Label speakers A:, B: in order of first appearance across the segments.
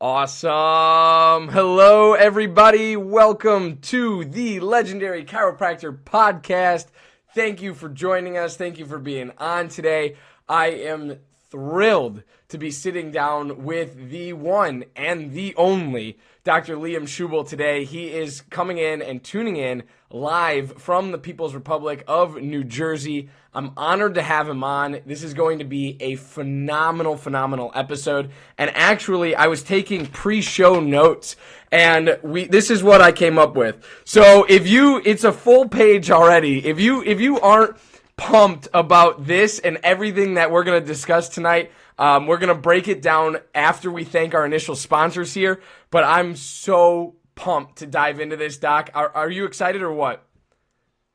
A: Awesome. Hello, everybody. Welcome to the Legendary Chiropractor Podcast. Thank you for joining us. Thank you for being on today. I am thrilled to be sitting down with the one and the only Dr. Liam Schubel today. He is coming in and tuning in live from the People's Republic of New Jersey. I'm honored to have him on. This is going to be a phenomenal episode. And actually, I was taking pre-show notes, and this is what I came up with. So it's a full page already. If you aren't pumped about this and everything that we're going to discuss tonight, we're going to break it down after we thank our initial sponsors here. But I'm so pumped to dive into this, Doc. Are you excited or what?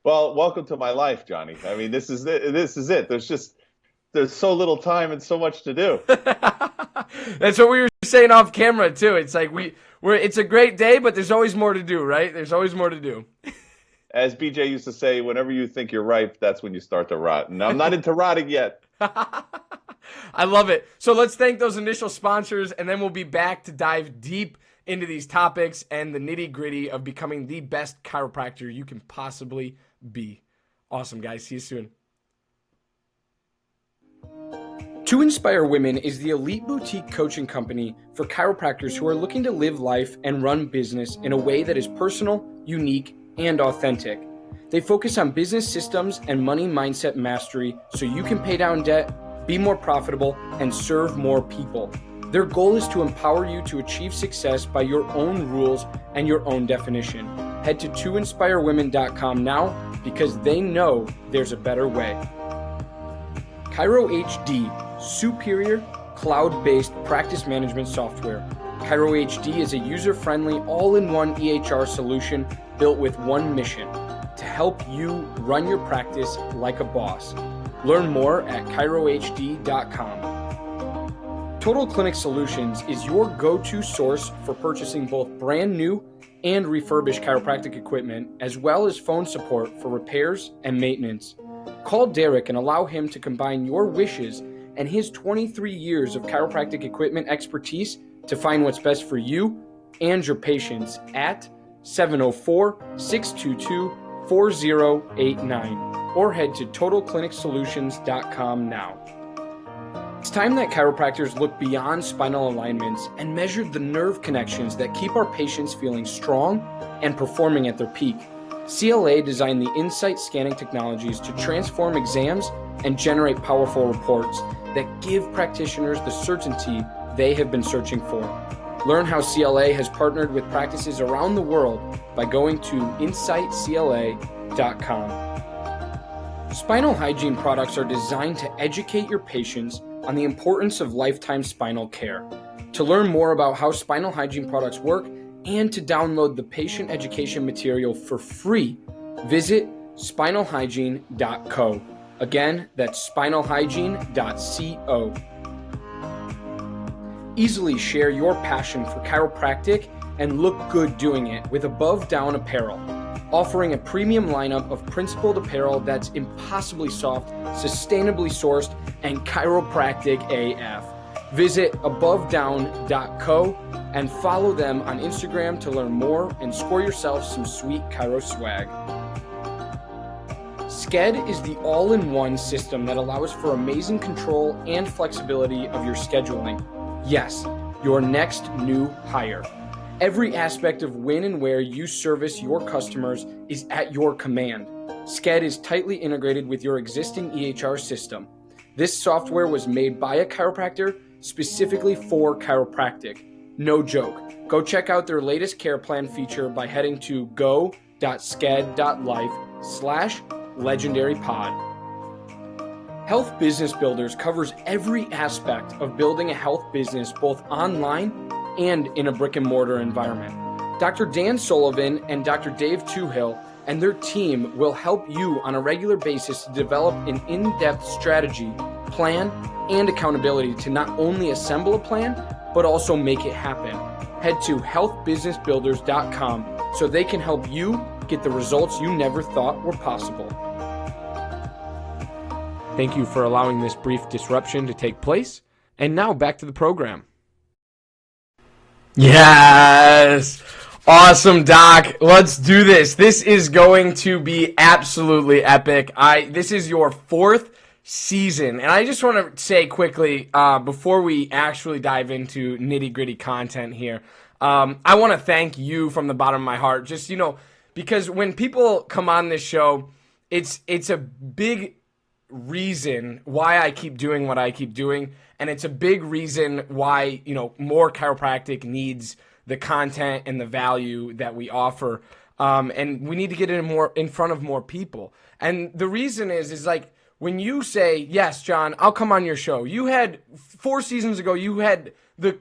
B: Well, welcome to my life, Johnny. I mean, this is it. There's so little time and so much to do.
A: That's what we were saying off camera too. It's like it's a great day, but there's always more to do, right? There's always more to do.
B: As BJ used to say, whenever you think you're ripe, that's when you start to rot. And I'm not into rotting yet.
A: I love it. So let's thank those initial sponsors, and then we'll be back to dive deep into these topics and the nitty-gritty of becoming the best chiropractor you can possibly be. Awesome, guys. See you soon. To Inspire Women is the elite boutique coaching company for chiropractors who are looking to live life and run business in a way that is personal, unique, and authentic. They focus on business systems and money mindset mastery so you can pay down debt, be more profitable, and serve more people. Their goal is to empower you to achieve success by your own rules and your own definition. Head to toinspirewomen.com now because they know there's a better way. Chiro HD, superior cloud-based practice management software. Chiro HD is a user-friendly, all-in-one EHR solution built with one mission: to help you run your practice like a boss. Learn more at chirohd.com. Total Clinic Solutions is your go-to source for purchasing both brand new and refurbished chiropractic equipment, as well as phone support for repairs and maintenance. Call Derek and allow him to combine your wishes and his 23 years of chiropractic equipment expertise to find what's best for you and your patients at 704-622-4089 or head to totalclinicsolutions.com now. It's time that chiropractors look beyond spinal alignments and measure the nerve connections that keep our patients feeling strong and performing at their peak. CLA designed the Insight scanning technologies to transform exams and generate powerful reports that give practitioners the certainty they have been searching for. Learn how CLA has partnered with practices around the world by going to insightcla.com. Spinal hygiene products are designed to educate your patients on the importance of lifetime spinal care. To learn more about how spinal hygiene products work and to download the patient education material for free, visit spinalhygiene.co. Again, that's spinalhygiene.co. Easily share your passion for chiropractic and look good doing it with Above Down Apparel, offering a premium lineup of principled apparel that's impossibly soft, sustainably sourced, and chiropractic AF. Visit abovedown.co and follow them on Instagram to learn more and score yourself some sweet chiro swag. Sked is the all-in-one system that allows for amazing control and flexibility of your scheduling. Yes, your next new hire. Every aspect of when and where you service your customers is at your command. Sked is tightly integrated with your existing EHR system. This software was made by a chiropractor specifically for chiropractic. No joke. Go check out their latest care plan feature by heading to go.sked.life/legendarypod. Health Business Builders covers every aspect of building a health business both online and in a brick and mortar environment. Dr. Dan Sullivan and Dr. Dave Toohill and their team will help you on a regular basis to develop an in-depth strategy, plan, and accountability to not only assemble a plan, but also make it happen. Head to healthbusinessbuilders.com so they can help you get the results you never thought were possible. Thank you for allowing this brief disruption to take place. And now back to the program. Yes. Awesome, Doc. Let's do this. This is going to be absolutely epic. This is your fourth season, and I just want to say quickly before we actually dive into nitty gritty content here, I want to thank you from the bottom of my heart. Just because when people come on this show, it's a big reason why I keep doing what I keep doing, and it's a big reason why more chiropractic needs the content and the value that we offer, and we need to get it in front of more people. And the reason is like when you say yes, John, I'll come on your show. You had 4 seasons ago. You had the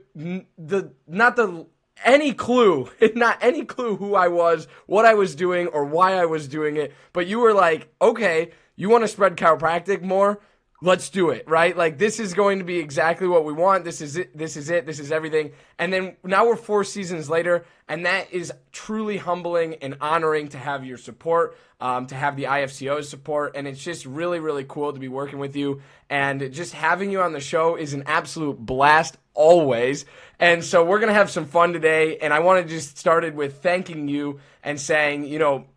A: not the any clue, not any clue who I was, what I was doing, or why I was doing it. But you were like, okay, you want to spread chiropractic more? Let's do it, right? Like, this is going to be exactly what we want. This is it. This is it. This is everything. And then now we're 4 seasons later, and that is truly humbling and honoring to have your support, to have the IFCO's support. And it's just really, really cool to be working with you. And just having you on the show is an absolute blast always. And so we're going to have some fun today. And I want to just start with thanking you and saying,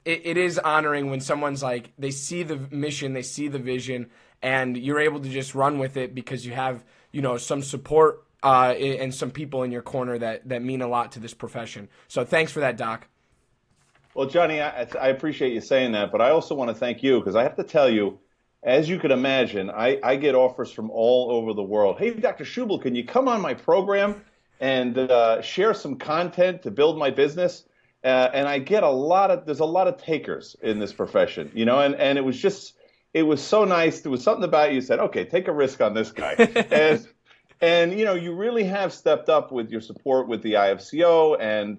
A: it is honoring when someone's like, they see the mission, they see the vision, and you're able to just run with it because you have, some support and some people in your corner that mean a lot to this profession. So thanks for that, Doc.
B: Well, Johnny, I appreciate you saying that, but I also want to thank you because I have to tell you, as you can imagine, I get offers from all over the world. Hey, Dr. Schubel, can you come on my program and share some content to build my business? And I get there's a lot of takers in this profession, and it was so nice. There was something about you said, okay, take a risk on this guy. And you really have stepped up with your support with the IFCO and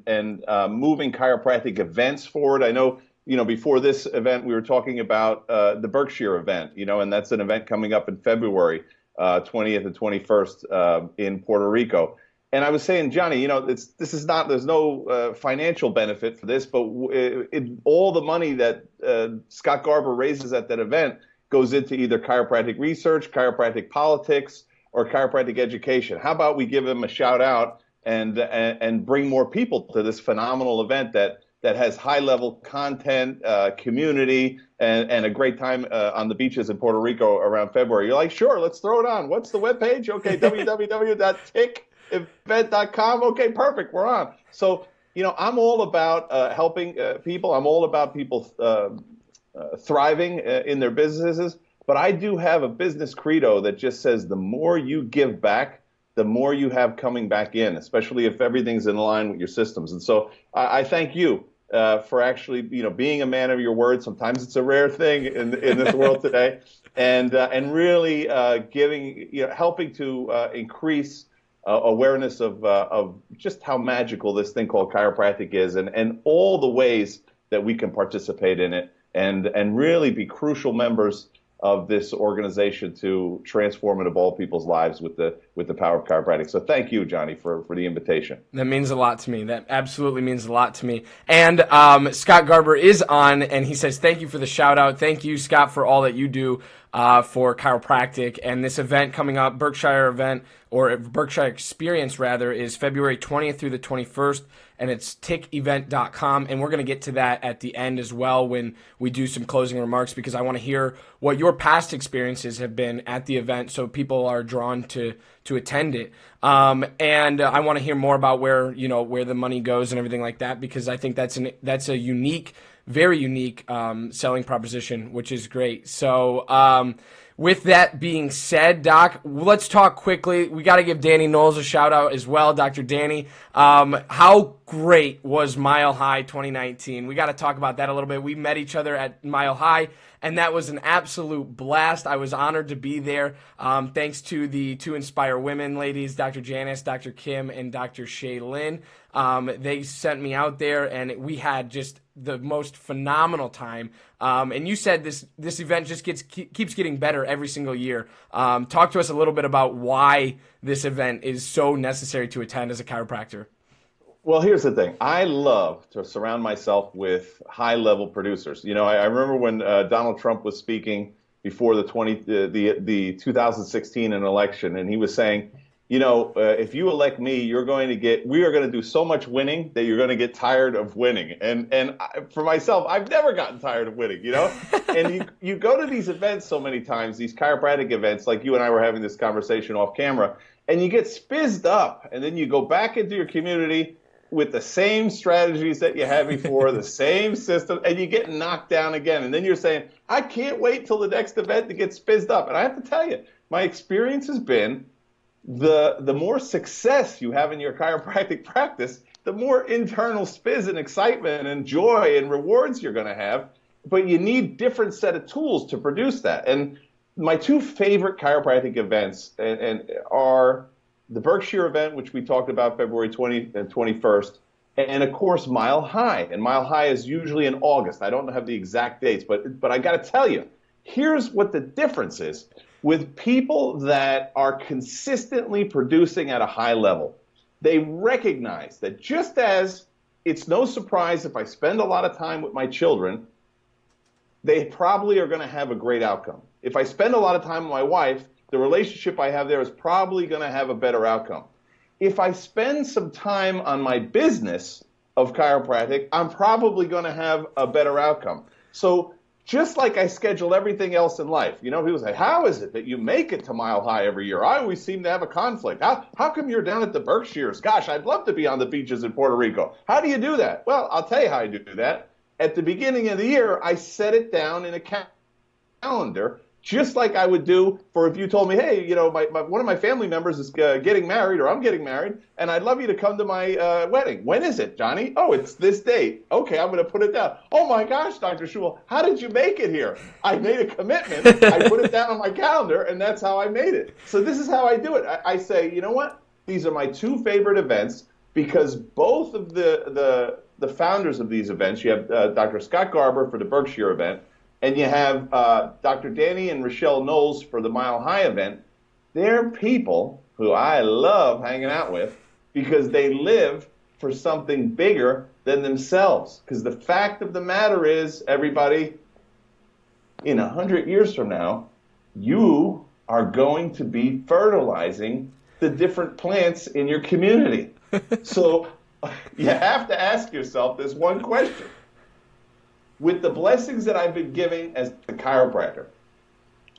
B: moving chiropractic events forward. I know, before this event, we were talking about the Berkshire event, and that's an event coming up in February 20th and 21st in Puerto Rico. And I was saying, Johnny, there's no financial benefit for this, but all the money that Scott Garber raises at that event goes into either chiropractic research, chiropractic politics, or chiropractic education. How about we give him a shout out and bring more people to this phenomenal event that has high level content, community, and a great time on the beaches in Puerto Rico around February. You're like, sure, let's throw it on. What's the webpage? Okay, www.tickevent.com. Okay, perfect. We're on. So, I'm all about helping people. I'm all about people thriving in their businesses. But I do have a business credo that just says the more you give back, the more you have coming back in, especially if everything's in line with your systems. And so I thank you for actually, being a man of your word. Sometimes it's a rare thing in this world today, and really helping to increase awareness of just how magical this thing called chiropractic is, and all the ways that we can participate in it, and really be crucial members of this organization to transform and evolve people's lives with the power of chiropractic. So thank you, Johnny, for the invitation.
A: That means a lot to me. That absolutely means a lot to me. And Scott Garber is on, and he says, thank you for the shout out. Thank you, Scott, for all that you do for chiropractic. And this event coming up, Berkshire event, or Berkshire Experience rather, is February 20th through the 21st. And it's tickevent.com. And we're going to get to that at the end as well when we do some closing remarks, because I want to hear what your past experiences have been at the event so people are drawn to attend it. And I want to hear more about where the money goes and everything like that, because I think that's a unique, very unique selling proposition, which is great. So with that being said, Doc, let's talk quickly. We got to give Danny Knowles a shout out as well, Dr. Danny. How great was Mile High 2019? We got to talk about that a little bit. We met each other at Mile High, and that was an absolute blast. I was honored to be there. Thanks to the two Inspire Women ladies, Dr. Janice, Dr. Kim, and Dr. Shay Lynn. They sent me out there, and we had just the most phenomenal time. And you said this event just keeps getting better every single year. Talk to us a little bit about why this event is so necessary to attend as a chiropractor.
B: Well, here's the thing. I love to surround myself with high-level producers. I remember when Donald Trump was speaking before the 2016 election, and he was saying, if you elect me, we are going to do so much winning that you're going to get tired of winning. For myself, I've never gotten tired of winning. And you go to these events so many times, these chiropractic events, like you and I were having this conversation off camera, and you get spizzed up, and then you go back into your community with the same strategies that you had before, the same system, and you get knocked down again. And then you're saying, I can't wait till the next event to get spizzed up. And I have to tell you, my experience has been the more success you have in your chiropractic practice, the more internal spizz and excitement and joy and rewards you're going to have. But you need different set of tools to produce that. And my two favorite chiropractic events are the Berkshire event, which we talked about February 20th and 21st, and of course Mile High. And Mile High is usually in August. I don't have the exact dates, but I got to tell you, here's what the difference is. With people that are consistently producing at a high level, they recognize that just as it's no surprise if I spend a lot of time with my children, they probably are going to have a great outcome. If I spend a lot of time with my wife, the relationship I have there is probably going to have a better outcome. If I spend some time on my business of chiropractic, I'm probably going to have a better outcome. So just like I schedule everything else in life, people say, how is it that you make it to Mile High every year? I always seem to have a conflict. How come you're down at the Berkshires? Gosh, I'd love to be on the beaches in Puerto Rico. How do you do that? Well, I'll tell you how I do that. At the beginning of the year, I set it down in a calendar, just like I would do for if you told me, hey, one of my family members is getting married, or I'm getting married, and I'd love you to come to my wedding. When is it, Johnny? Oh, it's this date. Okay, I'm going to put it down. Oh my gosh, Dr. Schubel, how did you make it here? I made a commitment. I put it down on my calendar, and that's how I made it. So this is how I do it. I say, you know what? These are my two favorite events because both of the founders of these events, you have Dr. Scott Garber for the Berkshire event, and you have Dr. Danny and Rochelle Knowles for the Mile High event. They're people who I love hanging out with because they live for something bigger than themselves. Because the fact of the matter is, everybody, in 100 years from now, you are going to be fertilizing the different plants in your community. So you have to ask yourself this one question. With the blessings that I've been giving as a chiropractor,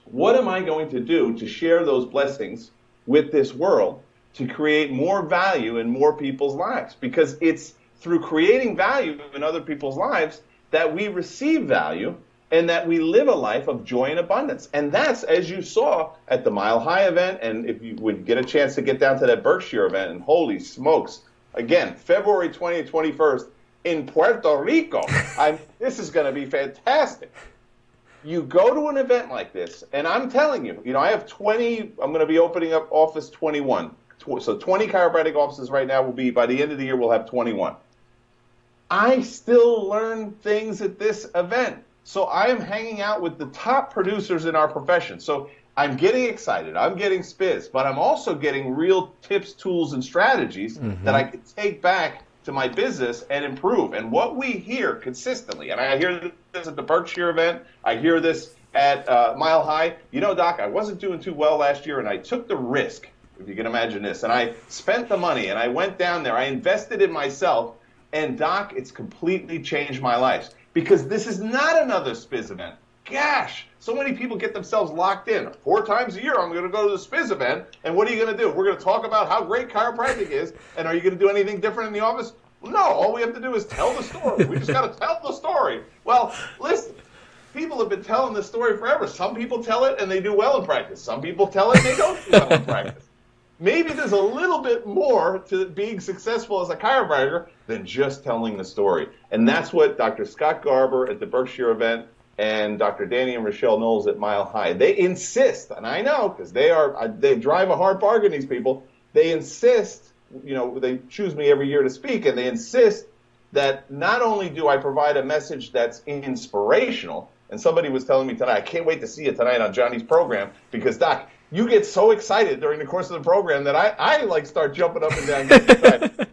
B: what am I going to do to share those blessings with this world to create more value in more people's lives? Because it's through creating value in other people's lives that we receive value and that we live a life of joy and abundance. And that's, as you saw at the Mile High event, and if you would get a chance to get down to that Berkshire event, and holy smokes, again, February 20th, 21st, in Puerto Rico. This is going to be fantastic. You go to an event like this, and I'm telling you, I have 20, I'm going to be opening up office 21. So 20 chiropractic offices right now will be, by the end of the year, we'll have 21. I still learn things at this event. So I am hanging out with the top producers in our profession. So I'm getting excited. I'm getting spizz, but I'm also getting real tips, tools, and strategies that I can take back to my business and improve. And what we hear consistently, and I hear this at the Berkshire event, I hear this at Mile High. Doc, I wasn't doing too well last year, and I took the risk, if you can imagine this, and I spent the money, and I went down there. I invested in myself, and Doc, it's completely changed my life. Because this is not another spizz event. Gosh, so many people get themselves locked in. 4 times a year, I'm going to go to the spizz event, and what are you going to do? We're going to talk about how great chiropractic is, and are you going to do anything different in the office? No, all we have to do is tell the story. We just got to tell the story. Well, listen, people have been telling this story forever. Some people tell it, and they do well in practice. Some people tell it, and they don't do well in practice. Maybe there's a little bit more to being successful as a chiropractor than just telling the story. And that's what Dr. Scott Garber at the Berkshire event and Dr. Danny and Rochelle Knowles at Mile High, they insist, and I know because they drive a hard bargain, these people, they insist, they choose me every year to speak, and they insist that not only do I provide a message that's inspirational, and somebody was telling me tonight, I can't wait to see you tonight on Johnny's program, because Doc, you get so excited during the course of the program that I start jumping up and down. Getting excited.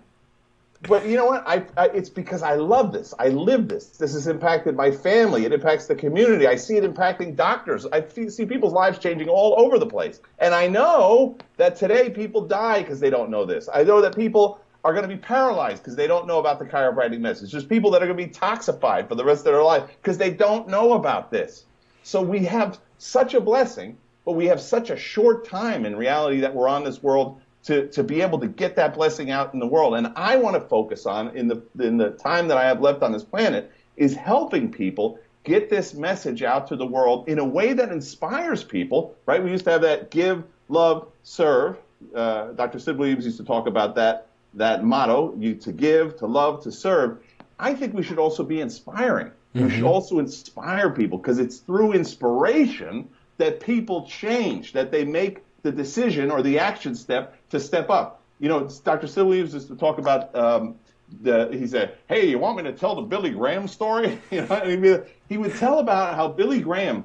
B: But you know what? It's because I love this. I live this. This has impacted my family. It impacts the community. I see it impacting doctors. I see people's lives changing all over the place. And I know that today people die because they don't know this. I know that people are going to be paralyzed because they don't know about the chiropractic message. There's people that are going to be toxified for the rest of their life because they don't know about this. So we have such a blessing, but we have such a short time in reality that we're on this world to be able to get that blessing out in the world. And I want to focus on, in the time that I have left on this planet, is helping people get this message out to the world in a way that inspires people, right? We used to have that give, love, serve. Dr. Sid Williams used to talk about that motto, to give, to love, to serve. I think we should also be inspiring. We should also inspire people, because it's through inspiration that people change, that they make the decision or the action step to step up. You know, Dr. Sid Williams used to talk about, he said, hey, you want me to tell the Billy Graham story? You know, he would tell about how Billy Graham,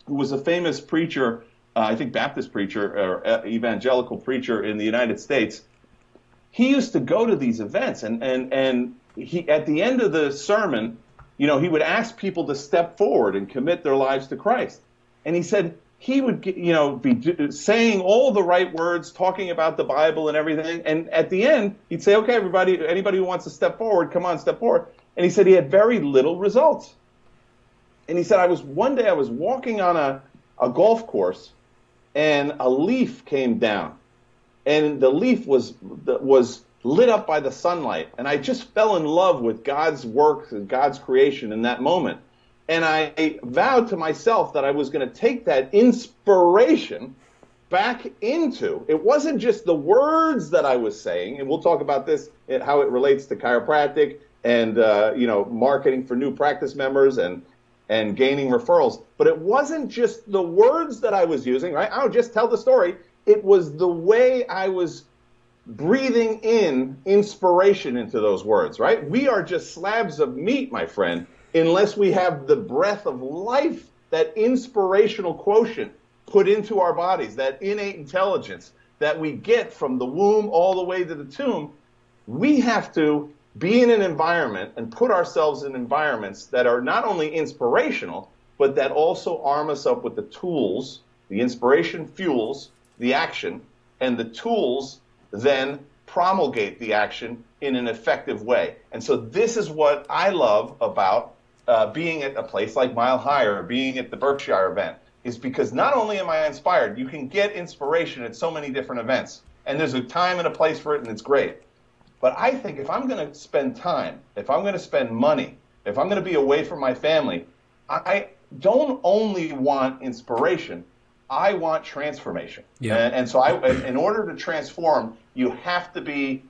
B: who was a famous preacher, I think Baptist preacher or evangelical preacher in the United States, he used to go to these events, and he, at the end of the sermon, you know, he would ask people to step forward and commit their lives to Christ. And he said he would, you know, be saying all the right words, talking about the Bible and everything. And at the end, he'd say, okay, everybody, anybody who wants to step forward, come on, step forward. And he said he had very little results. And he said, one day I was walking on a golf course, and a leaf came down. And the leaf was lit up by the sunlight. And I just fell in love with God's work and God's creation in that moment. And I vowed to myself that I was going to take that inspiration back into, it wasn't just the words that I was saying, and we'll talk about this, how it relates to chiropractic and, you know, marketing for new practice members and gaining referrals. But it wasn't just the words that I was using, right? I'll just tell the story. It was the way I was breathing in inspiration into those words, right? We are just slabs of meat, my friend, unless we have the breath of life, that inspirational quotient put into our bodies, that innate intelligence that we get from the womb all the way to the tomb. We have to be in an environment and put ourselves in environments that are not only inspirational, but that also arm us up with the tools. The inspiration fuels the action, and the tools then promulgate the action in an effective way. And so this is what I love about being at a place like Mile High or being at the Berkshire event, is because not only am I inspired, you can get inspiration at so many different events, and there's a time and a place for it, and it's great. But I think if I'm going to spend time, if I'm going to spend money, if I'm going to be away from my family, I don't only want inspiration, I want transformation. Yeah. And so in order to transform, you have to be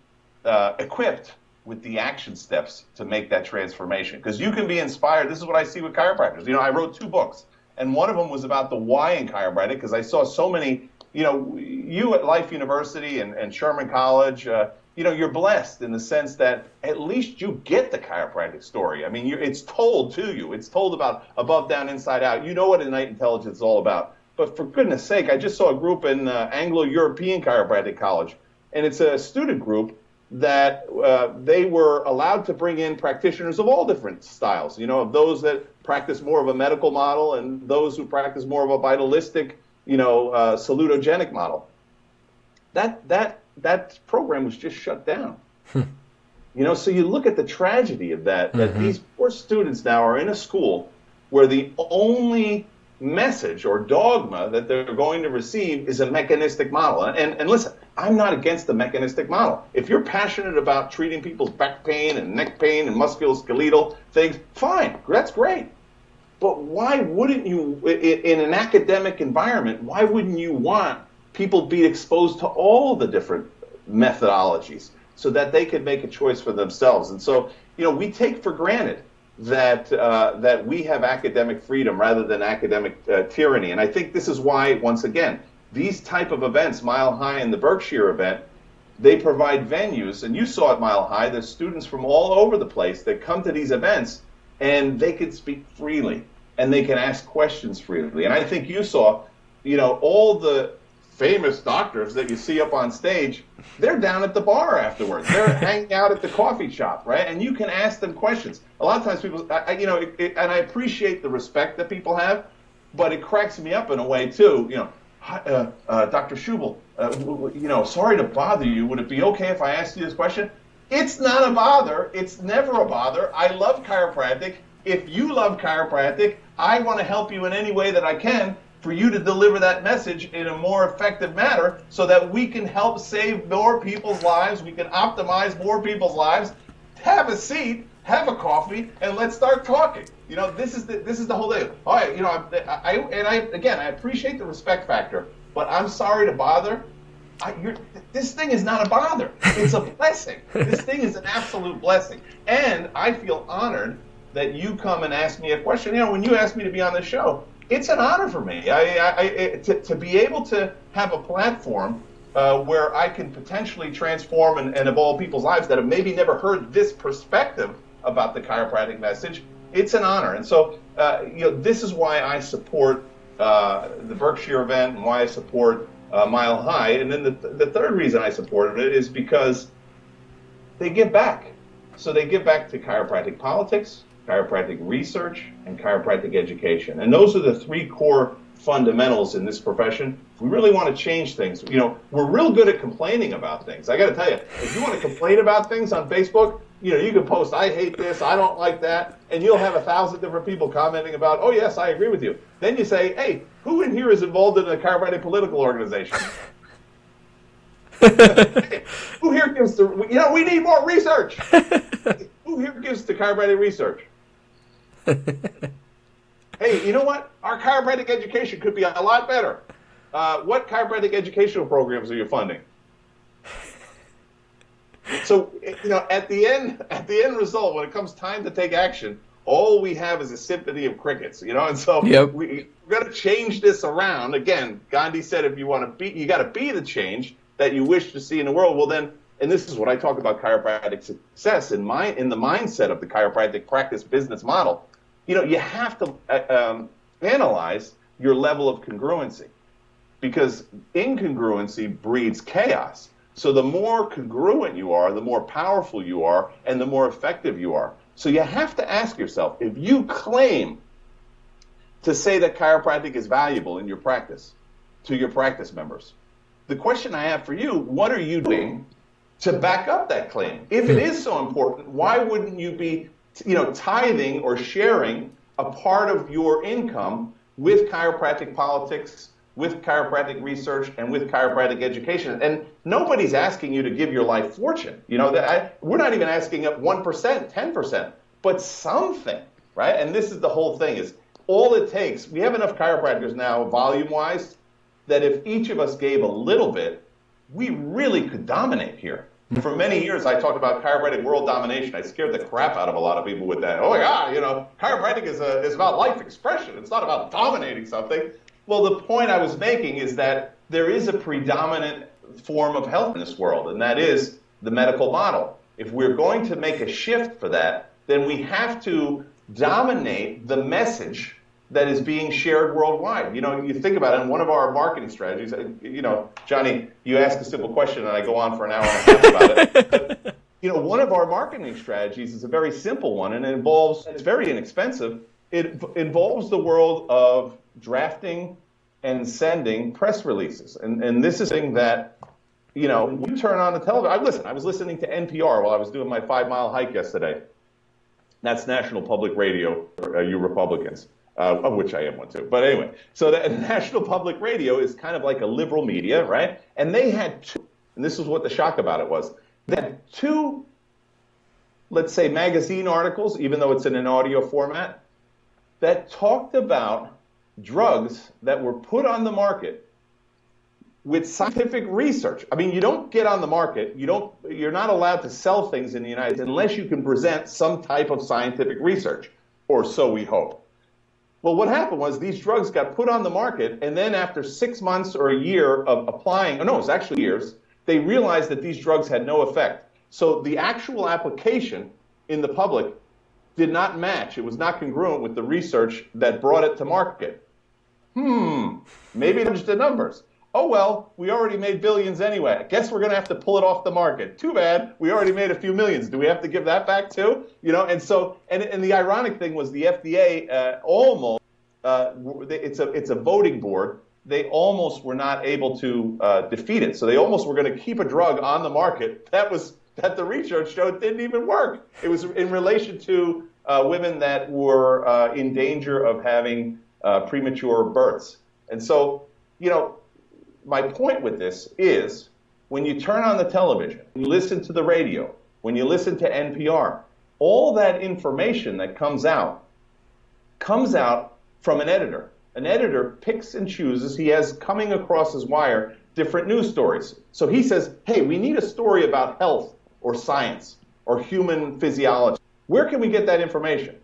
B: equipped with the action steps to make that transformation. Because you can be inspired. This is what I see with chiropractors. You know, I wrote 2 books, and one of them was about the why in chiropractic, because I saw so many, you know, you at Life University and Sherman College, you know, you're blessed in the sense that at least you get the chiropractic story. I mean, it's told to you. It's told about above, down, inside out. You know what innate intelligence is all about. But for goodness sake, I just saw a group in Anglo-European Chiropractic College, and it's a student group that they were allowed to bring in practitioners of all different styles, you know, of those that practice more of a medical model and those who practice more of a vitalistic, you know, salutogenic model. That program was just shut down. You know, so you look at the tragedy of that, that these poor students now are in a school where the only message or dogma that they're going to receive is a mechanistic model. And listen, I'm not against the mechanistic model. If you're passionate about treating people's back pain and neck pain and musculoskeletal things, fine, that's great. But why wouldn't you, in an academic environment, why wouldn't you want people be exposed to all the different methodologies so that they could make a choice for themselves? And so, you know, we take for granted that we have academic freedom rather than academic tyranny. And I think this is why, once again, these type of events, Mile High and the Berkshire event, they provide venues. And you saw at Mile High, there's students from all over the place that come to these events, and they can speak freely, and they can ask questions freely. And I think you saw, you know, all the famous doctors that you see up on stage, they're down at the bar afterwards. They're hanging out at the coffee shop, right? And you can ask them questions. A lot of times people, and I appreciate the respect that people have, but it cracks me up in a way too. Hi, Dr. Schubel, sorry to bother you. Would it be okay if I asked you this question? It's not a bother. It's never a bother. I love chiropractic. If you love chiropractic, I want to help you in any way that I can for you to deliver that message in a more effective manner so that we can help save more people's lives. We can optimize more people's lives. Have a seat, have a coffee, and let's start talking. This is the whole thing. All right, I appreciate the respect factor, but I'm sorry to bother. This thing is not a bother. It's a blessing. This thing is an absolute blessing. And I feel honored that you come and ask me a question. When you asked me to be on the show, it's an honor for me. To be able to have a platform where I can potentially transform and evolve people's lives that have maybe never heard this perspective about the chiropractic message, it's an honor. And so, this is why I support the Berkshire event and why I support Mile High. And then the third reason I supported it is because they give back. So they give back to chiropractic politics, chiropractic research, and chiropractic education. And those are the three core fundamentals in this profession. If we really want to change things, we're real good at complaining about things. I got to tell you, if you want to complain about things on Facebook, you can post, I hate this, I don't like that, and you'll have 1,000 different people commenting about, oh yes, I agree with you. Then you say, hey, who in here is involved in a chiropractic political organization? Hey, who here gives we need more research. Who here gives to chiropractic research? Hey, you know what? Our chiropractic education could be a lot better. What chiropractic educational programs are you funding? So, at the end result, when it comes time to take action, all we have is a symphony of crickets, and so we're going to change this around. Again, Gandhi said, if you want to be, you got to be the change that you wish to see in the world. Well, then, and this is what I talk about chiropractic success in the mindset of the chiropractic practice business model. You have to analyze your level of congruency, because incongruency breeds chaos. So the more congruent you are, the more powerful you are, and the more effective you are. So you have to ask yourself, if you claim to say that chiropractic is valuable in your practice to your practice members, the question I have for you, what are you doing to back up that claim? If it is so important, why wouldn't you be tithing or sharing a part of your income with chiropractic politics, with chiropractic research, and with chiropractic education? And nobody's asking you to give your life fortune. We're not even asking up 1%, 10%, but something, right? And this is the whole thing, is all it takes. We have enough chiropractors now, volume-wise, that if each of us gave a little bit, we really could dominate here. For many years, I talked about chiropractic world domination. I scared the crap out of a lot of people with that. Oh, yeah, chiropractic is about life expression. It's not about dominating something. Well, the point I was making is that there is a predominant form of health in this world, and that is the medical model. If we're going to make a shift for that, then we have to dominate the message that is being shared worldwide. You think about it, in one of our marketing strategies, Johnny, you ask a simple question and I go on for an hour and a half about it. But, one of our marketing strategies is a very simple one, and it's very inexpensive. It involves the world of drafting and sending press releases. And this is something that, we turn on the television. I was listening to NPR while I was doing my 5-mile hike yesterday. That's National Public Radio, you Republicans. Of which I am one too. But anyway, so the National Public Radio is kind of like a liberal media, right? And they had two, and this is what the shock about it was. They had two, let's say, magazine articles, even though it's in an audio format, that talked about drugs that were put on the market with scientific research. I mean, you don't get on the market, you're not allowed to sell things in the United States unless you can present some type of scientific research, or so we hope. Well, what happened was these drugs got put on the market, and then after 6 months or a year of applying, it was actually years, they realized that these drugs had no effect. So the actual application in the public did not match. It was not congruent with the research that brought it to market. Maybe it was the numbers. Oh, well, we already made billions anyway. I guess we're going to have to pull it off the market. Too bad. We already made a few millions. Do we have to give that back too? And so, and the ironic thing was the FDA almost, it's a voting board. They almost were not able to defeat it. So they almost were going to keep a drug on the market that the research showed didn't even work. It was in relation to women that were in danger of having premature births. And so, my point with this is when you turn on the television, you listen to the radio, when you listen to NPR, all that information that comes out from an editor. An editor picks and chooses. He has coming across his wire different news stories. So he says, hey, we need a story about health or science or human physiology. Where can we get that information?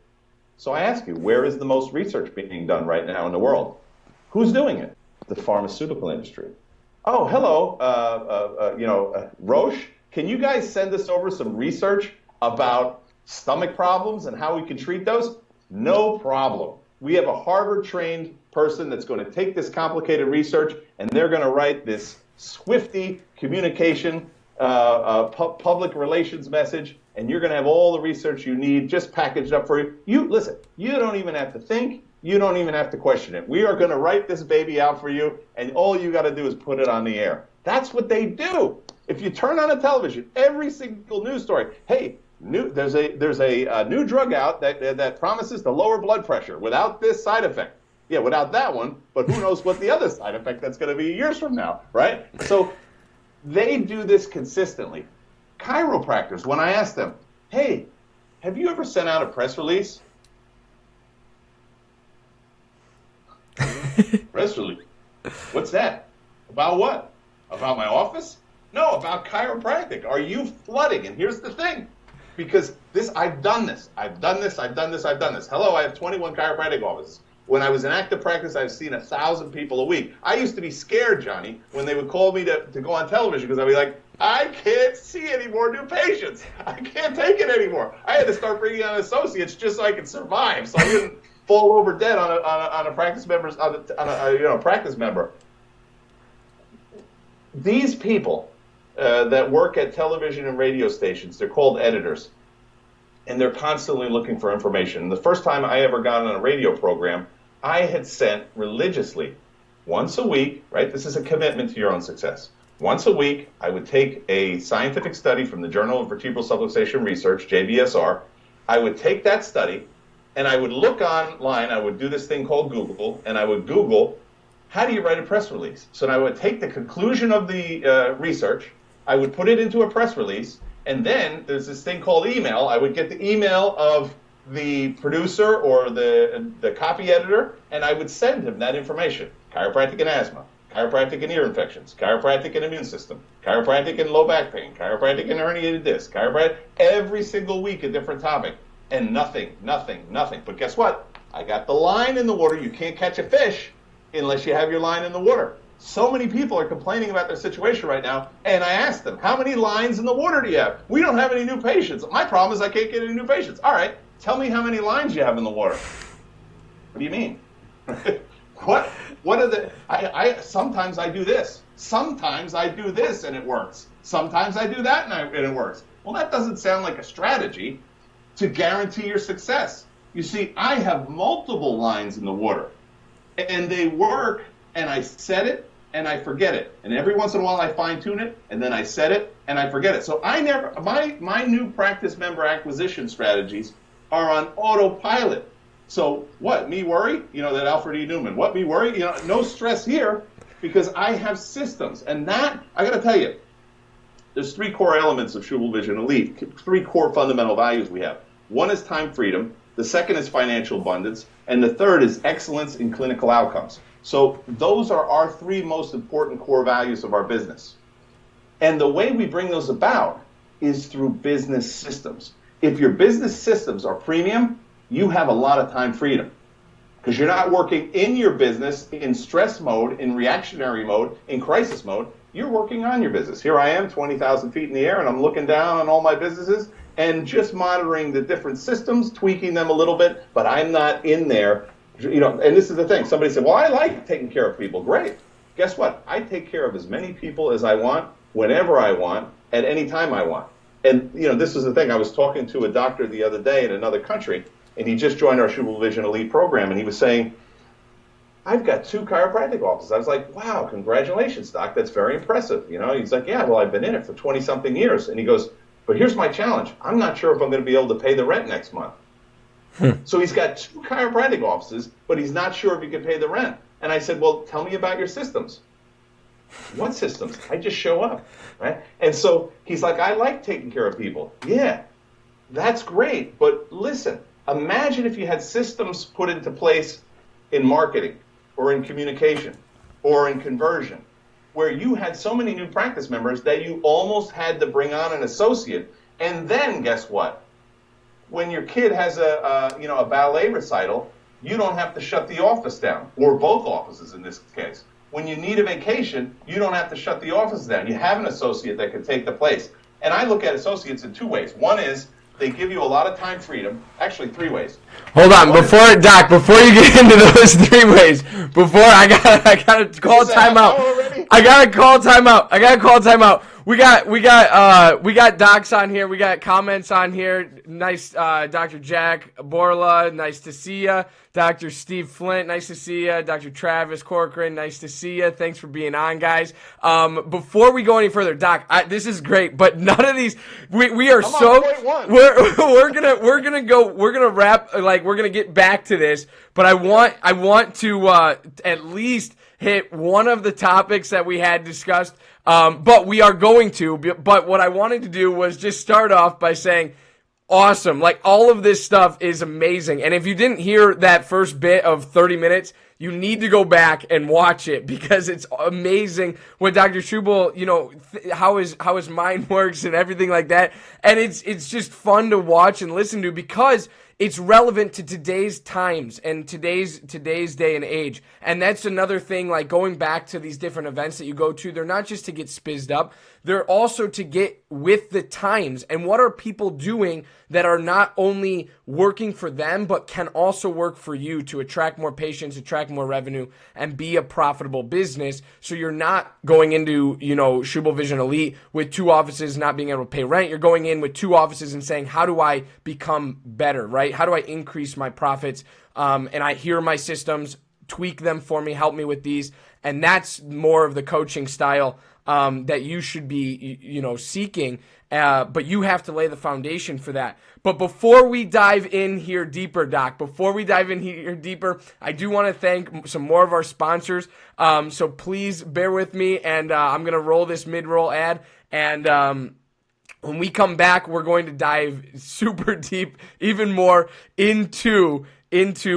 B: So I ask you, where is the most research being done right now in the world? Who's doing it? The pharmaceutical industry. Oh, hello, Roche, can you guys send us over some research about stomach problems and how we can treat those? No problem. We have a Harvard-trained person that's going to take this complicated research, and they're going to write this swifty communication, public relations message, and you're going to have all the research you need just packaged up for you. Listen, you don't even have to think. You don't even have to question it. We are going to write this baby out for you, and all you got to do is put it on the air. That's what they do. If you turn on a television, every single news story, hey, there's a new drug out that promises to lower blood pressure without this side effect. Yeah, without that one, but who knows what the other side effect that's going to be years from now, right? So they do this consistently. Chiropractors, when I ask them, hey, have you ever sent out a press release? Press release? What's that? About what? About my office? No, about chiropractic. Are you flooding? And here's the thing. Because I've done this. Hello, I have 21 chiropractic offices. When I was in active practice, I've seen 1,000 people a week. I used to be scared, Johnny, when they would call me to go on television because I'd be like, I can't see any more new patients. I can't take it anymore. I had to start bringing on associates just so I could survive, so I wouldn't fall over dead on a practice practice member. These people that work at television and radio stations, they're called editors, and they're constantly looking for information. The first time I ever got on a radio program, I had sent religiously, once a week, right? This is a commitment to your own success. Once a week, I would take a scientific study from the Journal of Vertebral Subluxation Research, JVSR. I would take that study, and I would look online. I would do this thing called Google, and I would Google, how do you write a press release? So I would take the conclusion of the research, I would put it into a press release, and then there's this thing called email. I would get the email of the producer or the copy editor, and I would send him that information. Chiropractic and asthma, chiropractic and ear infections, chiropractic and immune system, chiropractic and low back pain, chiropractic and herniated disc, chiropractic, every single week a different topic. And nothing. But guess what? I got the line in the water. You can't catch a fish unless you have your line in the water. So many people are complaining about their situation right now, and I asked them, how many lines in the water do you have? We don't have any new patients. My problem is I can't get any new patients. All right, tell me how many lines you have in the water. What do you mean? What are the, sometimes I do this. Sometimes I do this and it works. Sometimes I do that and it works. Well, that doesn't sound like a strategy to guarantee your success. You see, I have multiple lines in the water, and they work, and I set it, and I forget it. And every once in a while I fine tune it, and then I set it, and I forget it. So my new practice member acquisition strategies are on autopilot. So what, me worry? That Alfred E. Newman, what, me worry? No stress here, because I have systems. And that, I gotta tell you, there's three core elements of Schubel Vision Elite, three core fundamental values we have. One is time freedom, the second is financial abundance, and the third is excellence in clinical outcomes. So those are our three most important core values of our business. And the way we bring those about is through business systems. If your business systems are premium, you have a lot of time freedom, because you're not working in your business in stress mode, in reactionary mode, in crisis mode. You're working on your business. Here I am, 20,000 feet in the air, and I'm looking down on all my businesses and just monitoring the different systems, tweaking them a little bit, but I'm not in there. And this is the thing. Somebody said, well, I like taking care of people. Great. guess what? I take care of as many people as I want, whenever I want, at any time I want. And, this is the thing. I was talking to a doctor the other day in another country, and he just joined our Schubel Vision Elite program, and he was saying, I've got 2 chiropractic offices. I was like, wow, congratulations, doc. That's very impressive. He's like, yeah, well, I've been in it for 20-something years. And he goes, but here's my challenge. I'm not sure if I'm going to be able to pay the rent next month. So he's got 2 chiropractic offices, but he's not sure if he can pay the rent. And I said, well, tell me about your systems. What systems? I just show up, right? And so he's like, I like taking care of people. Yeah, that's great. But listen, imagine if you had systems put into place in marketing or in communication or in conversion, where you had so many new practice members that you almost had to bring on an associate. And then guess what? When your kid has a ballet recital, you don't have to shut the office down, or both offices in this case. When you need a vacation, you don't have to shut the office down. You have an associate that can take the place. And I look at associates in 2 ways. One is they give you a lot of time freedom. Actually, 3 ways.
A: Hold on, before you get into those 3 ways, I gotta call timeout. I gotta call timeout. We got docs on here. We got comments on here. Nice, Dr. Jack Borla. Nice to see ya. Dr. Steve Flint. Nice to see ya. Dr. Travis Corcoran. Nice to see ya. Thanks for being on, guys. Before we go any further, Doc, this is great, but none of these we are so we're gonna wrap, like, we're gonna get back to this, but I want to at least hit one of the topics that we had discussed. But we are going to. But what I wanted to do was just start off by saying, awesome. Like, all of this stuff is amazing. And if you didn't hear that first bit of 30 minutes, you need to go back and watch it, because it's amazing what Dr. Schubel, how his mind works and everything like that. And it's just fun to watch and listen to, because it's relevant to today's times and today's day and age. And that's another thing, like, going back to these different events that you go to, they're not just to get spizzed up, they're also to get with the times. And what are people doing that are not only working for them, but can also work for you to attract more patients, attract more revenue, and be a profitable business. So you're not going into, Schubel Vision Elite with 2 offices not being able to pay rent. You're going in with 2 offices and saying, how do I become better, right? How do I increase my profits? And I hear my systems, tweak them for me, help me with these. And that's more of the coaching style that you should be, seeking. But you have to lay the foundation for that. But before we dive in here deeper, Doc, I do want to thank some more of our sponsors. So please bear with me, and I'm going to roll this mid-roll ad. And when we come back, we're going to dive super deep, even more into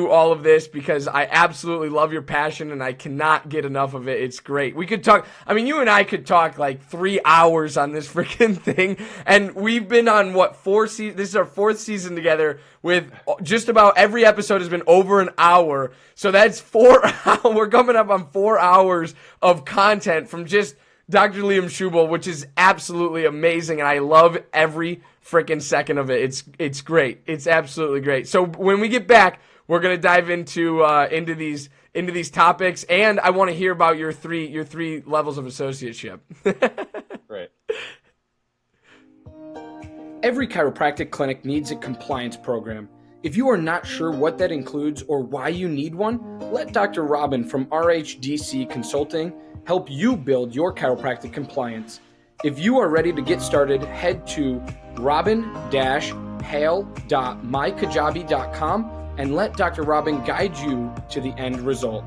A: all of this, because I absolutely love your passion and I cannot get enough of it. It's great. We could talk, you and I could talk like 3 hours on this freaking thing, and we've been on 4 seasons. This is our 4th season together, with just about every episode has been over an hour. So that's 4 hours. We're coming up on 4 hours of content from just Dr. Liam Schubel, which is absolutely amazing, and I love every freaking second of it. It's great. It's absolutely great. So when we get back, we're gonna dive into these topics, and I want to hear about your three levels of associateship.
B: Great.
A: Every chiropractic clinic needs a compliance program. If you are not sure what that includes or why you need one, let Dr. Robin from RHDC Consulting help you build your chiropractic compliance. If you are ready to get started, head to robin-hale.mykajabi.com and let Dr. Robin guide you to the end result.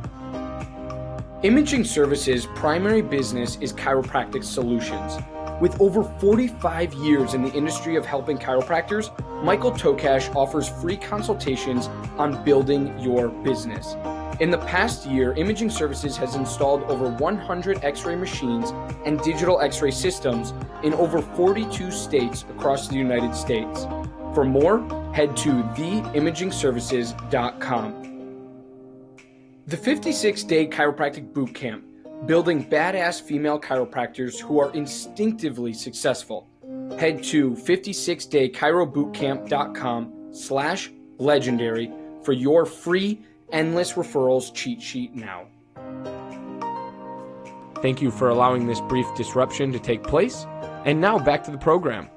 A: Imaging Services' primary business is chiropractic solutions. With over 45 years in the industry of helping chiropractors, Michael Tokash offers free consultations on building your business. In the past year, Imaging Services has installed over 100 X-ray machines and digital X-ray systems in over 42 states across the United States. For more, head to theimagingservices.com. The 56-day chiropractic boot camp, building badass female chiropractors who are instinctively successful. Head to 56daychirobootcamp.com/legendary for your free endless referrals cheat sheet now. Thank you for allowing this brief disruption to take place. And now back to the program.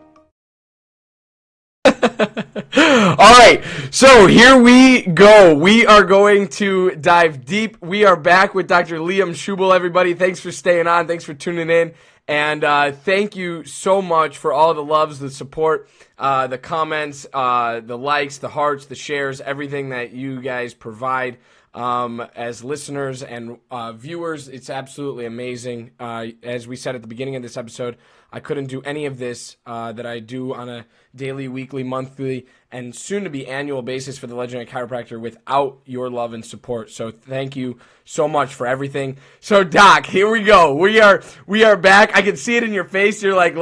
A: All right, so here we go. We are going to dive deep. We are back with Dr. Liam Schubel, everybody. Thanks for staying on. Thanks for tuning in. And thank you so much for all the loves, the support, the comments, the likes, the hearts, the shares, everything that you guys provide as listeners and viewers. It's absolutely amazing. As we said at the beginning of this episode, I couldn't do any of this that I do on a daily, weekly, monthly, and soon-to-be annual basis for the Legendary Chiropractor without your love and support. So thank you so much for everything. So Doc, here we go. We are back. I can see it in your face. You're like,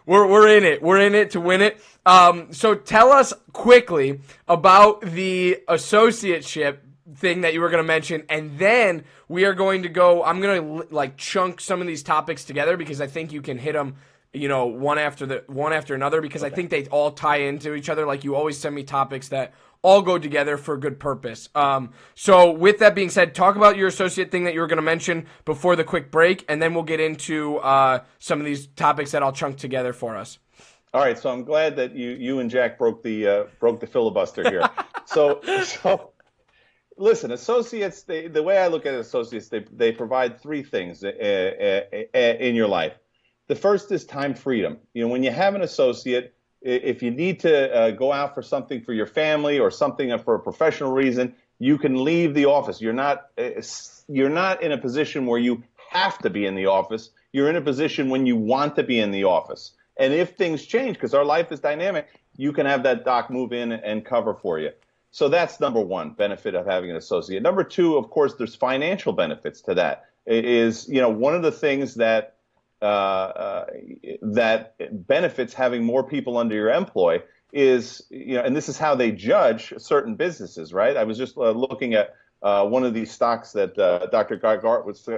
A: we're in it. We're in it to win it. So tell us quickly about the associateship thing that you were going to mention, and then we are going to go. I'm going to like chunk some of these topics together because I think you can hit them, one after another, because okay. I think they all tie into each other. Like you always send me topics that all go together for a good purpose. So with that being said, talk about your associate thing that you were going to mention before the quick break, and then we'll get into some of these topics that I'll chunk together for us.
B: All right, so I'm glad that you and Jack broke the filibuster here. So listen, associates. The way I look at associates, they provide three things in your life. The first is time freedom. When you have an associate, if you need to go out for something for your family or something for a professional reason, you can leave the office. You're not in a position where you have to be in the office. You're in a position when you want to be in the office. And if things change, because our life is dynamic, you can have that doc move in and cover for you. So that's number one benefit of having an associate. Number two, of course, there's financial benefits to that. It is, one of the things that that benefits having more people under your employ is, and this is how they judge certain businesses, right? I was just looking at one of these stocks that Dr.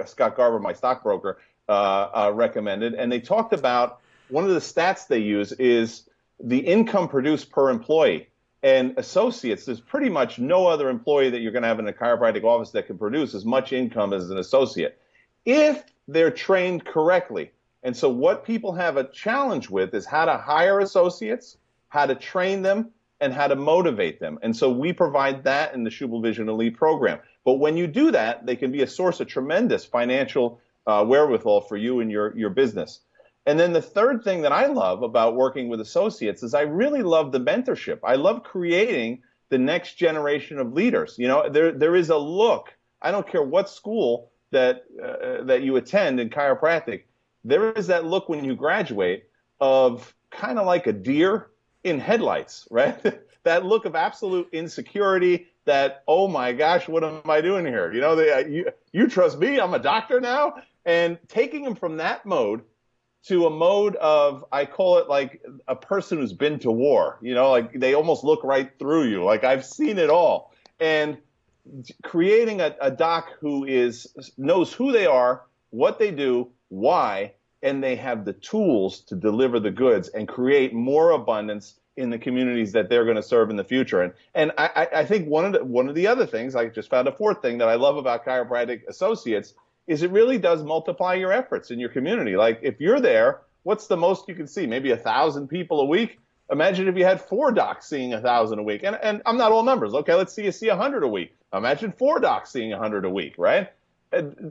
B: Scott Garber, my stockbroker, recommended, and they talked about one of the stats they use is the income produced per employee. And associates, there's pretty much no other employee that you're going to have in a chiropractic office that can produce as much income as an associate if they're trained correctly. And so what people have a challenge with is how to hire associates, how to train them, and how to motivate them. And so we provide that in the Schubel Vision Elite program. But when you do that, they can be a source of tremendous financial wherewithal for you and your business. And then the third thing that I love about working with associates is I really love the mentorship. I love creating the next generation of leaders. There is a look. I don't care what school that you attend in chiropractic. There is that look when you graduate of kind of like a deer in headlights, right? That look of absolute insecurity. That, oh my gosh, what am I doing here? You trust me? I'm a doctor now, and taking them from that mode to a mode of, I call it like a person who's been to war, like they almost look right through you. Like I've seen it all. And creating a doc who knows who they are, what they do, why, and they have the tools to deliver the goods and create more abundance in the communities that they're going to serve in the future. And I think one of the other things, I just found a fourth thing that I love about chiropractic associates is it really does multiply your efforts in your community. Like if you're there, what's the most you can see? Maybe 1,000 people a week. Imagine if you had 4 docs seeing 1,000 a week. And I'm not all numbers. Okay, let's see you see 100 a week. Imagine 4 docs seeing 100 a week, right?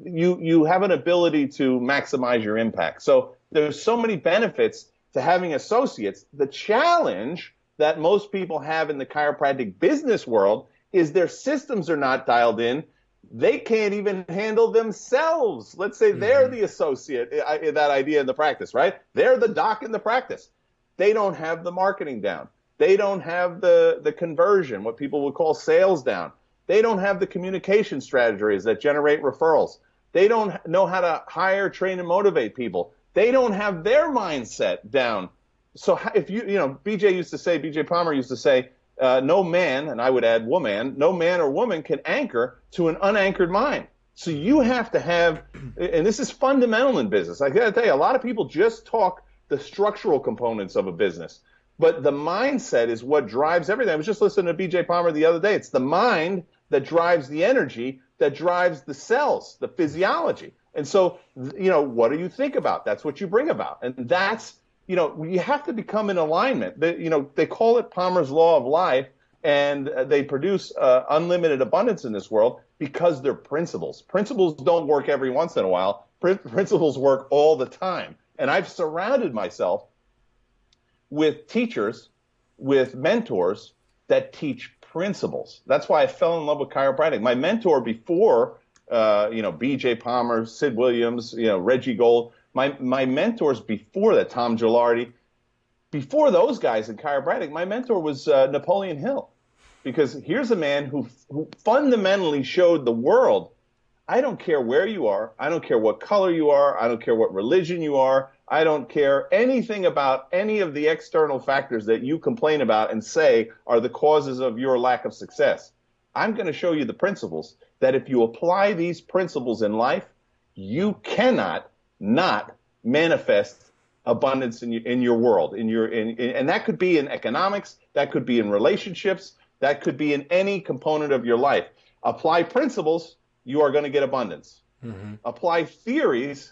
B: You have an ability to maximize your impact. So there's so many benefits to having associates. The challenge that most people have in the chiropractic business world is their systems are not dialed in. They can't even handle themselves. Let's say they're the associate, that idea in the practice, right? They're the doc in the practice. They don't have the marketing down. They don't have the conversion, what people would call sales, down. They don't have the communication strategies that generate referrals. They don't know how to hire, train, and motivate people. They don't have their mindset down. So if BJ Palmer used to say, no man, and I would add woman, no man or woman can anchor to an unanchored mind. So you have to have, and this is fundamental in business. I got to tell you, a lot of people just talk the structural components of a business, but the mindset is what drives everything. I was just listening to BJ Palmer the other day. It's the mind that drives the energy, that drives the cells, the physiology. And so, what do you think about? That's what you bring about. And that's, you have to become in alignment. They call it Palmer's Law of Life, and they produce unlimited abundance in this world because they're principles. Principles don't work every once in a while. Principles work all the time. And I've surrounded myself with teachers, with mentors that teach principles. That's why I fell in love with chiropractic. My mentor before, B.J. Palmer, Sid Williams, Reggie Gold, my mentors before that, Tom Gilardi, before those guys in chiropractic, my mentor was Napoleon Hill. Because here's a man who fundamentally showed the world, I don't care where you are, I don't care what color you are, I don't care what religion you are, I don't care anything about any of the external factors that you complain about and say are the causes of your lack of success. I'm going to show you the principles that if you apply these principles in life, you cannot not manifest abundance in your world, and that could be in economics, that could be in relationships, that could be in any component of your life. Apply principles, you are going to get abundance. Mm-hmm. Apply theories,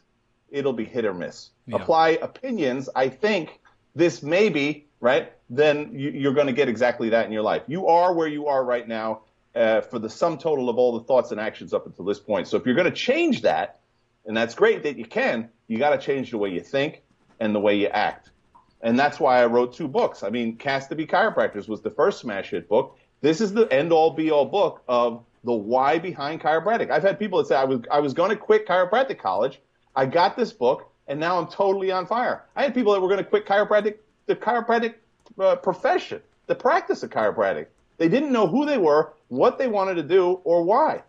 B: it'll be hit or miss. Yeah. Apply opinions, I think this may be, right? Then you're going to get exactly that in your life. You are where you are right now for the sum total of all the thoughts and actions up until this point. So if you're going to change that, and that's great that you can, you got to change the way you think and the way you act. And that's why I wrote 2 books. I mean, Cast to Be Chiropractors was the first smash hit book. This is the end-all, be-all book of the why behind chiropractic. I've had people that say, I was going to quit chiropractic college. I got this book, and now I'm totally on fire. I had people that were going to quit the chiropractic profession, the practice of chiropractic. They didn't know who they were, what they wanted to do, or why.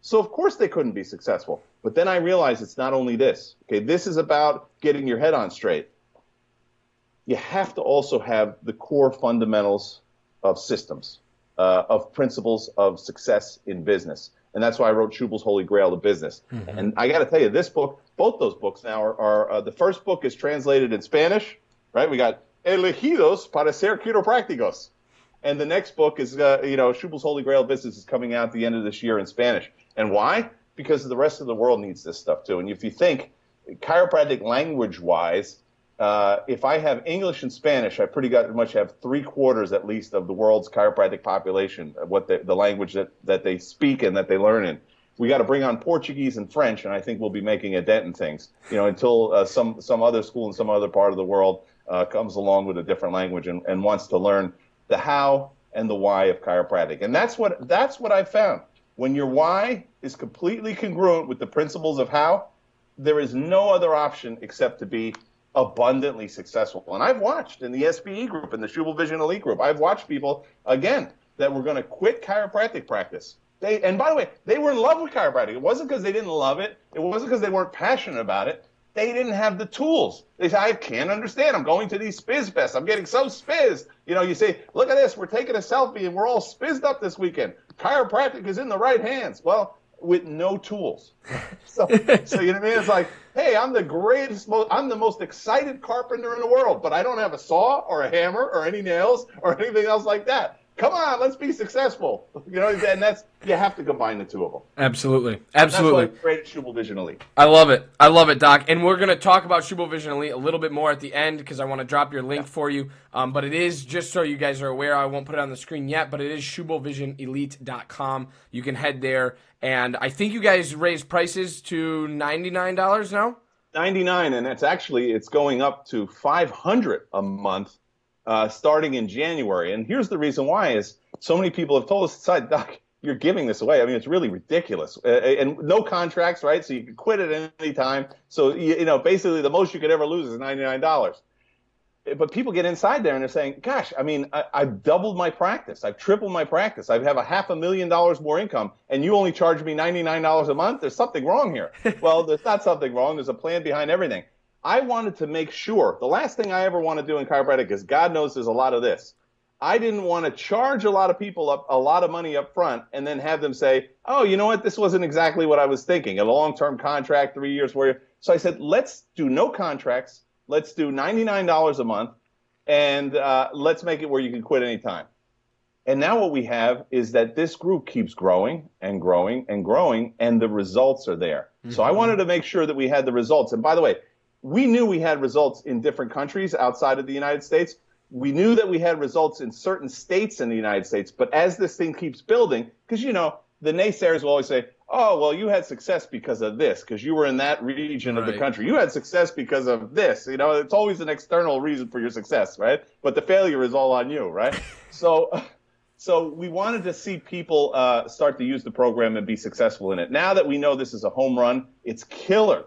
B: So, of course, they couldn't be successful. But then I realized it's not only this. Okay, this is about getting your head on straight. You have to also have the core fundamentals of systems, of principles of success in business. And that's why I wrote Schubel's Holy Grail of Business. Mm-hmm. And I got to tell you, this book, both those books now are the first book is translated in Spanish, right? We got Elegidos para ser quiroprácticos. And the next book is, Schubel's Holy Grail of Business is coming out at the end of this year in Spanish. And why? Because the rest of the world needs this stuff too. And if you think chiropractic language-wise, if I have English and Spanish, I pretty much have 3/4 at least of the world's chiropractic population, what the language that they speak and that they learn in. We got to bring on Portuguese and French, and I think we'll be making a dent in things. Until some other school in some other part of the world comes along with a different language and wants to learn the how and the why of chiropractic. And that's what I found. When your why is completely congruent with the principles of how, there is no other option except to be abundantly successful. And I've watched in the SBE group, in the Schubel Vision Elite group, I've watched people, again, that were going to quit chiropractic practice. And by the way, they were in love with chiropractic. It wasn't because they didn't love it. It wasn't because they weren't passionate about it. They didn't have the tools. They say, I can't understand. I'm going to these spiz fests. I'm getting so spizzed. You say, look at this. We're taking a selfie and we're all spizzed up this weekend. Chiropractic is in the right hands. Well, with no tools. So you know what I mean? It's like, hey, I'm the most excited carpenter in the world, but I don't have a saw or a hammer or any nails or anything else like that. Come on, let's be successful. And you have to combine the two of them.
A: Absolutely.
B: That's why I created Schubel Vision Elite.
A: I love it, Doc. And we're going to talk about Schubel Vision Elite a little bit more at the end because I want to drop your link for you. But it is, just so you guys are aware, I won't put it on the screen yet, but it is schubelvisionelite.com. You can head there. And I think you guys raised prices to $99 now?
B: $99, and it's going up to $500 a month. Starting in January. And here's the reason why is so many people have told us, Doc, you're giving this away. I mean, it's really ridiculous. And no contracts, right? So you can quit at any time. So, basically the most you could ever lose is $99. But people get inside there and they're saying, gosh, I mean, I've doubled my practice. I've tripled my practice. I have $500,000 more income, and you only charge me $99 a month? There's something wrong here. Well, there's not something wrong. There's a plan behind everything. I wanted to make sure, the last thing I ever want to do in chiropractic, is God knows there's a lot of this. I didn't want to charge a lot of people a lot of money up front and then have them say, oh, you know what, this wasn't exactly what I was thinking, a long-term contract, 3 years, 4 years. So I said, let's do no contracts. Let's do $99 a month, and let's make it where you can quit anytime. And now what we have is that this group keeps growing and growing and growing, and the results are there. So I wanted to make sure that we had the results. And by the way, we knew we had results in different countries outside of the United States. We knew that we had results in certain states in the United States. But as this thing keeps building, because, the naysayers will always say, oh, well, you had success because of this, because you were in that region of the country. You had success because of this. It's always an external reason for your success, right? But the failure is all on you, right? So we wanted to see people start to use the program and be successful in it. Now that we know this is a home run, it's killer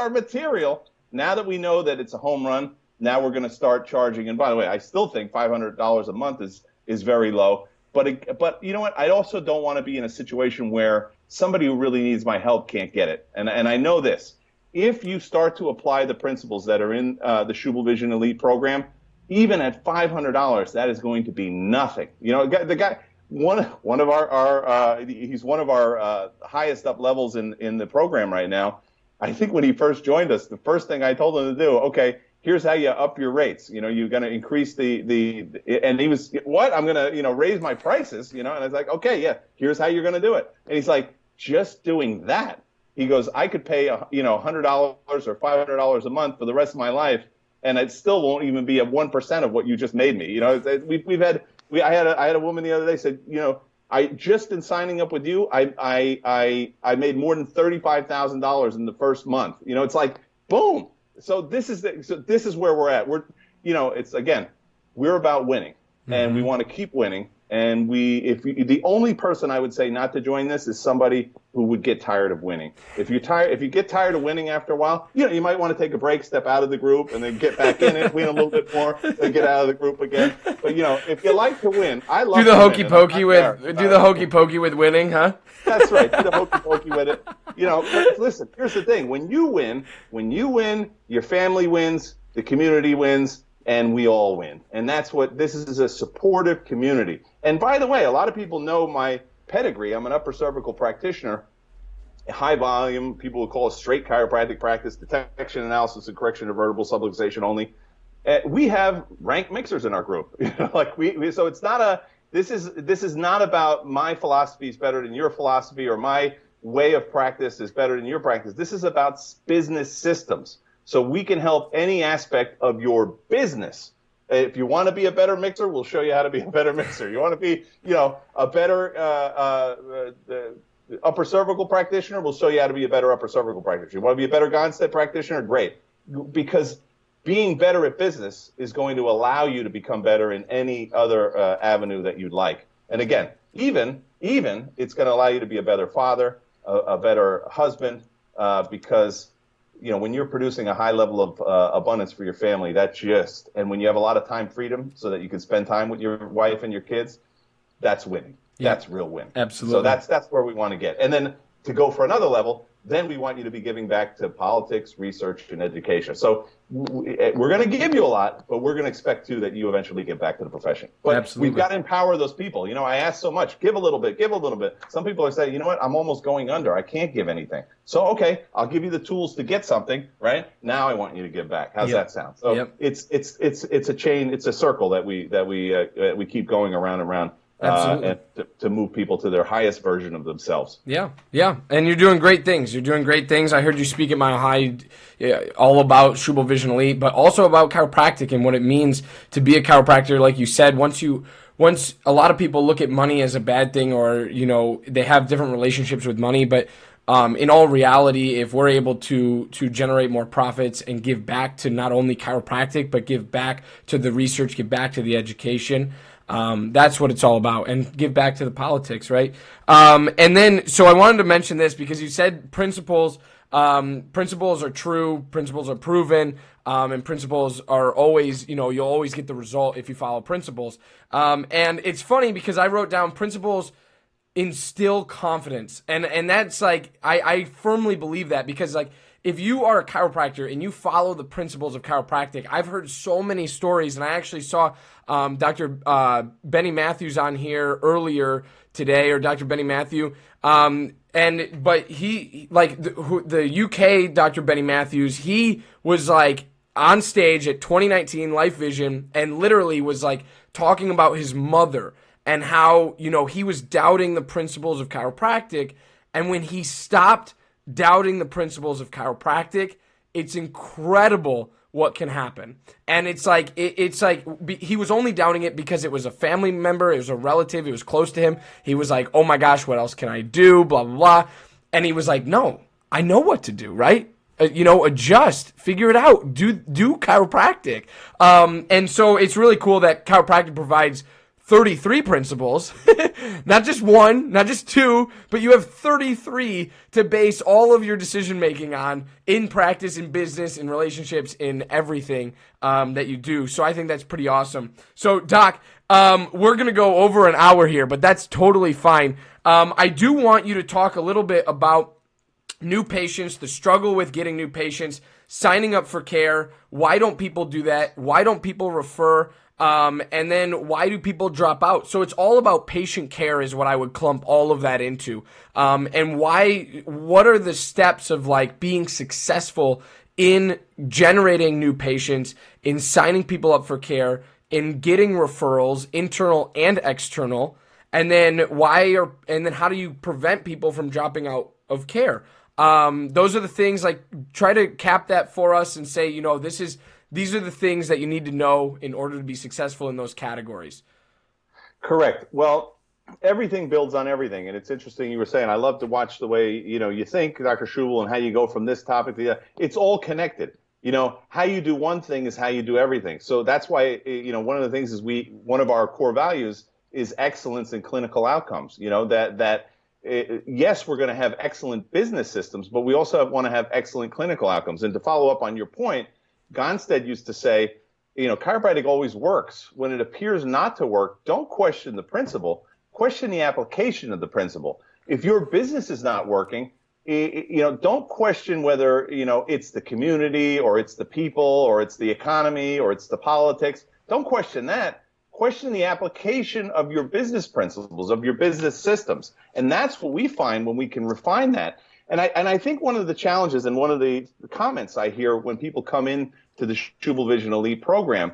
B: material. Now that we know that it's a home run, now we're going to start charging. And by the way, I still think $500 a month is very low. But you know what? I also don't want to be in a situation where somebody who really needs my help can't get it. And I know this. If you start to apply the principles that are in the Schubel Vision Elite program, even at $500, that is going to be nothing. The guy, one of our he's one of our highest up levels in the program right now. I think when he first joined us, the first thing I told him to do, okay, here's how you up your rates. You're going to increase and he was, what? I'm going to, raise my prices, and I was like, okay, yeah, here's how you're going to do it. And he's like, just doing that. He goes, I could pay, $100 or $500 a month for the rest of my life, and it still won't even be 1% of what you just made me. I had a woman the other day said, I just in signing up with you, I made more than $35,000 in the first month. It's like, boom. So this is where we're at. We're about winning, and we want to keep winning. And the only person I would say not to join this is somebody who would get tired of winning. If you get tired of winning after a while, you might want to take a break, step out of the group, and then get back in it, win a little bit more, then get out of the group again. But if you like to win, I love
A: do the hokey pokey with winning, huh?
B: That's right. Do the hokey pokey with it. But listen, here's the thing: when you win, your family wins, the community wins, and we all win. And that's what this is, a supportive community. And by the way, a lot of people know my pedigree. I'm an upper cervical practitioner, high volume. People would call it straight chiropractic practice, detection, analysis, and correction of vertebral subluxation only. We have rank mixers in our group. So it's not this is not about my philosophy is better than your philosophy or my way of practice is better than your practice. This is about business systems. So we can help any aspect of your business. If you want to be a better mixer, we'll show you how to be a better mixer. You want to be, a better upper cervical practitioner, we'll show you how to be a better upper cervical practitioner. You want to be a better Gonstead practitioner? Great. Because being better at business is going to allow you to become better in any other avenue that you'd like. And again, even it's going to allow you to be a better father, a better husband, because when you're producing a high level of abundance for your family, and when you have a lot of time freedom so that you can spend time with your wife and your kids, that's winning. Yeah. That's real win.
A: Absolutely.
B: So that's where we want to get. And then to go for another level, then we want you to be giving back to politics, research, and education. So we're going to give you a lot, but we're going to expect, too, that you eventually get back to the profession. But
A: Absolutely.
B: We've got to empower those people. I ask so much. Give a little bit. Give a little bit. Some people are saying, you know what, I'm almost going under. I can't give anything. So, okay, I'll give you the tools to get something, right? Now I want you to give back. How's that sound? So it's a chain. It's a circle that we keep going around and around. And to move people to their highest version of themselves.
A: Yeah. And you're doing great things. I heard you speak at Mile High all about Schubel Vision Elite, but also about chiropractic and what it means to be a chiropractor. Like you said, once a lot of people look at money as a bad thing, or, they have different relationships with money, but in all reality, if we're able to generate more profits and give back to not only chiropractic, but give back to the research, give back to the education, that's what it's all about, and give back to the politics, right? And then, so I wanted to mention this because you said principles are true, principles are proven, and principles are always, you'll always get the result if you follow principles. And it's funny because I wrote down principles instill confidence, and that's I firmly believe that, because if you are a chiropractor and you follow the principles of chiropractic, I've heard so many stories, and I actually saw Dr. Benny Matthews on here earlier today, or Dr. Benny Matthew, but he, the UK Dr. Benny Matthews, he was on stage at 2019 Life Vision and literally was talking about his mother and how, he was doubting the principles of chiropractic, and when he stopped doubting the principles of chiropractic, it's incredible what can happen. And it's like he was only doubting it because it was a family member, it was a relative, it was close to him. He was like, oh my gosh, what else can I do? Blah, blah, blah. And he was like, no, I know what to do, right? Adjust, figure it out, do chiropractic. And so it's really cool that chiropractic provides 33 principles, not just one, not just two, but you have 33 to base all of your decision making on in practice, in business, in relationships, in everything that you do. So I think that's pretty awesome. So Doc, we're going to go over an hour here, but that's totally fine. I do want you to talk a little bit about new patients, the struggle with getting new patients, signing up for care. Why don't people do that? Why don't people refer? And then why do people drop out? So it's all about patient care is what I would clump all of that into. And what are the steps of like being successful in generating new patients, in signing people up for care, in getting referrals, internal and external, and then how do you prevent people from dropping out of care? Those are the things, like, try to cap that for us and say, these are the things that you need to know in order to be successful in those categories.
B: Correct. Well, everything builds on everything. And it's interesting you were saying, I love to watch the way, you think, Dr. Schubel, and how you go from this topic to the other. It's all connected. How you do one thing is how you do everything. So that's why, one of the things is one of our core values is excellence in clinical outcomes. Yes, we're going to have excellent business systems, but we also want to have excellent clinical outcomes. And to follow up on your point, Gonstead used to say, chiropractic always works. When it appears not to work, don't question the principle, question the application of the principle. If your business is not working, don't question whether, it's the community or it's the people or it's the economy or it's the politics. Don't question that. Question the application of your business principles, of your business systems. And that's what we find when we can refine that. And I think one of the challenges and one of the comments I hear when people come in to the Schubel Vision Elite program,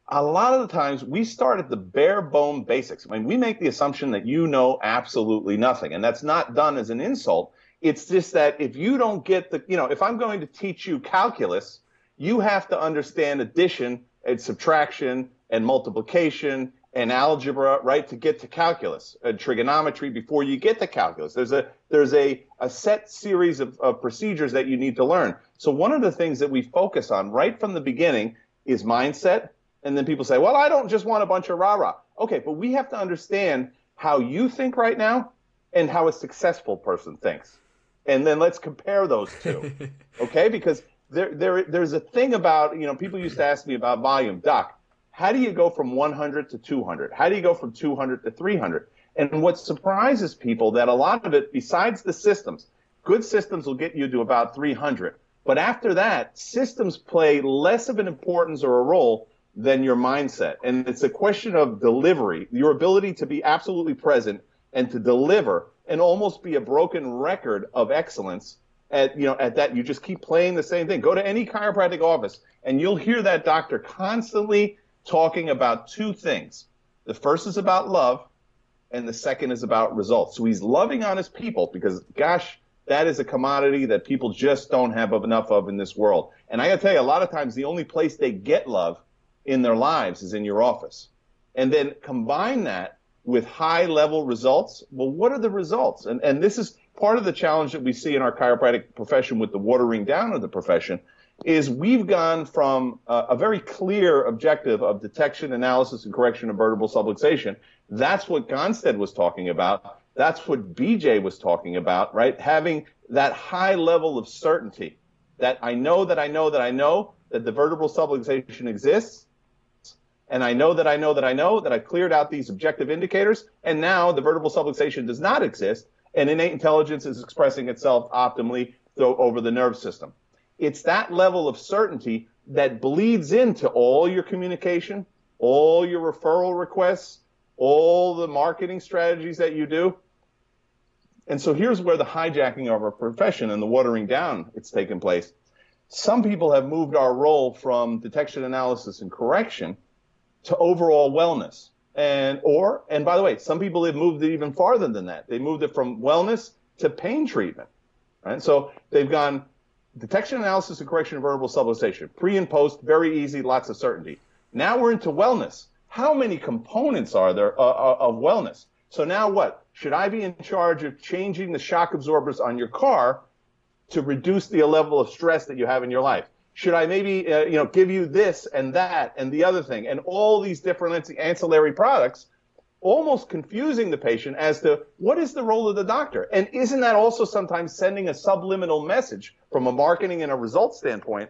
B: a lot of the times we start at the bare bone basics. I mean, we make the assumption that you know absolutely nothing, and that's not done as an insult. It's just that if you don't get if I'm going to teach you calculus, you have to understand addition and subtraction and multiplication and algebra, right, to get to calculus, trigonometry before you get to calculus. There's a set series of procedures that you need to learn. So one of the things that we focus on right from the beginning is mindset. And then people say, well, I don't just want a bunch of rah-rah. Okay, but we have to understand how you think right now and how a successful person thinks. And then let's compare those two, okay? Because there's a thing about, people used to ask me about volume. Doc, how do you go from 100 to 200? How do you go from 200 to 300? And what surprises people that a lot of it, besides the systems, good systems will get you to about 300. But after that, systems play less of an importance or a role than your mindset. And it's a question of delivery, your ability to be absolutely present and to deliver and almost be a broken record of excellence at that. You just keep playing the same thing. Go to any chiropractic office and you'll hear that doctor constantly talking about two things. The first is about love, and the second is about results. So he's loving on his people because, gosh, that is a commodity that people just don't have enough of in this world. And I got to tell you, a lot of times the only place they get love in their lives is in your office. And then combine that with high-level results. Well, what are the results? And this is part of the challenge that we see in our chiropractic profession with the watering down of the profession, is we've gone from a very clear objective of detection, analysis, and correction of vertebral subluxation. That's what Gonstead was talking about. That's what BJ was talking about, right? Having that high level of certainty that I know that I know that I know that the vertebral subluxation exists, and I know that I know that I know that I cleared out these objective indicators, and now the vertebral subluxation does not exist, and innate intelligence is expressing itself optimally over the nerve system. It's that level of certainty that bleeds into all your communication, all your referral requests, all the marketing strategies that you do. And so here's where the hijacking of our profession and the watering down it's taken place. Some people have moved our role from detection, analysis, and correction to overall wellness. And by the way, some people have moved it even farther than that. They moved it from wellness to pain treatment. right? So they've gone detection, analysis, and correction of vertebral subluxation. Pre and post, very easy, lots of certainty. Now we're into wellness. How many components are there of wellness? So now what? Should I be in charge of changing the shock absorbers on your car to reduce the level of stress that you have in your life? Should I maybe give you this and that and the other thing and all these different ancillary products, almost confusing the patient as to what is the role of the doctor? And isn't that also sometimes sending a subliminal message from a marketing and a results standpoint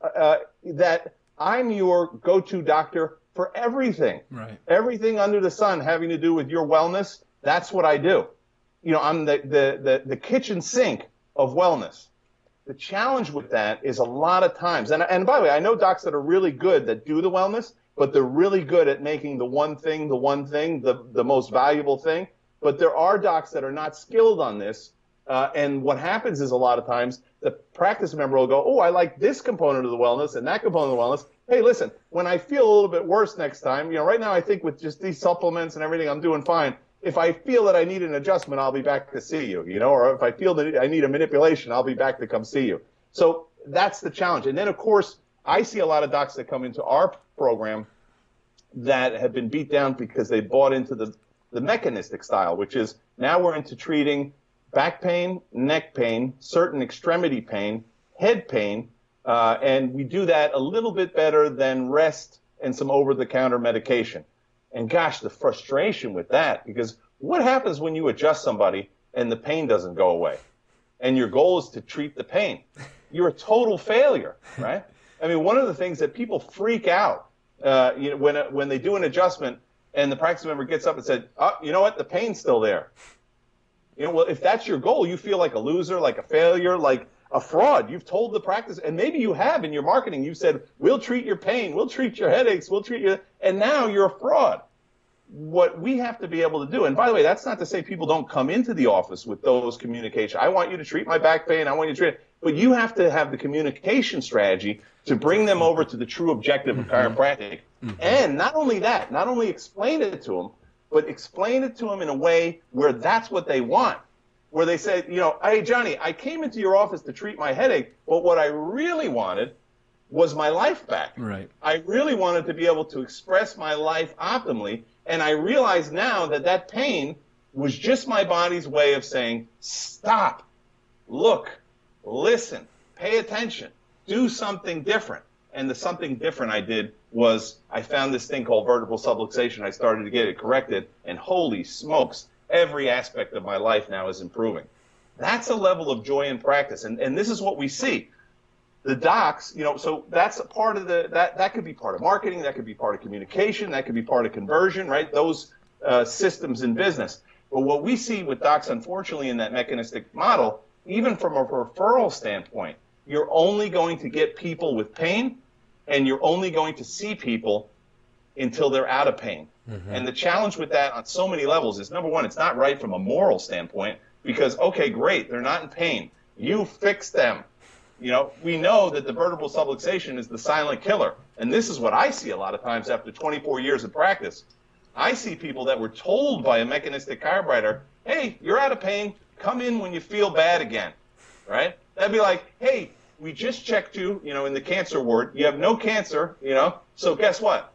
B: that I'm your go-to doctor for everything,
A: right?
B: Everything under the sun having to do with your wellness, that's what I do. I'm the kitchen sink of wellness. The challenge with that is a lot of times, and by the way, I know docs that are really good that do the wellness, but they're really good at making the one thing, the most valuable thing. But there are docs that are not skilled on this. And what happens is a lot of times the practice member will go, oh, I like this component of the wellness and that component of the wellness. Hey, listen, when I feel a little bit worse next time, right now I think with just these supplements and everything, I'm doing fine. If I feel that I need an adjustment, I'll be back to see you, or if I feel that I need a manipulation, I'll be back to come see you. So that's the challenge. And then, of course, I see a lot of docs that come into our program that have been beat down because they bought into the mechanistic style, which is now we're into treating back pain, neck pain, certain extremity pain, head pain, and we do that a little bit better than rest and some over-the-counter medication. And gosh, the frustration with that, because what happens when you adjust somebody and the pain doesn't go away? And your goal is to treat the pain. You're a total failure, right? I mean, one of the things that people freak out when they do an adjustment and the practice member gets up and said, oh, you know what, the pain's still there. Well, if that's your goal, you feel like a loser, like a failure, like a fraud. You've told the practice, and maybe you have in your marketing, you've said, we'll treat your pain, we'll treat your headaches, we'll treat your, and now you're a fraud. What we have to be able to do, and by the way, that's not to say people don't come into the office with those communications. I want you to treat my back pain, I want you to treat it, but you have to have the communication strategy to bring them over to the true objective of chiropractic. And not only that, not only explain it to them, but explain it to them in a way where that's what they want. Where they say, hey, Johnny, I came into your office to treat my headache, but what I really wanted was my life back.
A: Right.
B: I really wanted to be able to express my life optimally, and I realize now that pain was just my body's way of saying, stop, look, listen, pay attention, do something different. And the something different I did was I found this thing called vertebral subluxation. I started to get it corrected, and holy smokes, every aspect of my life now is improving. That's a level of joy in practice, and this is what we see. The docs, so that's a part of that could be part of marketing, that could be part of communication, that could be part of conversion, right? Those systems in business. But what we see with docs, unfortunately, in that mechanistic model, even from a referral standpoint, you're only going to get people with pain, and you're only going to see people until they're out of pain. And the challenge with that on so many levels is, number one, it's not right from a moral standpoint because, okay, great, they're not in pain. You fix them. We know that the vertebral subluxation is the silent killer. And this is what I see a lot of times after 24 years of practice. I see people that were told by a mechanistic chiropractor, hey, you're out of pain, come in when you feel bad again, right? That'd be like, hey, we just checked you, in the cancer ward. You have no cancer, so guess what?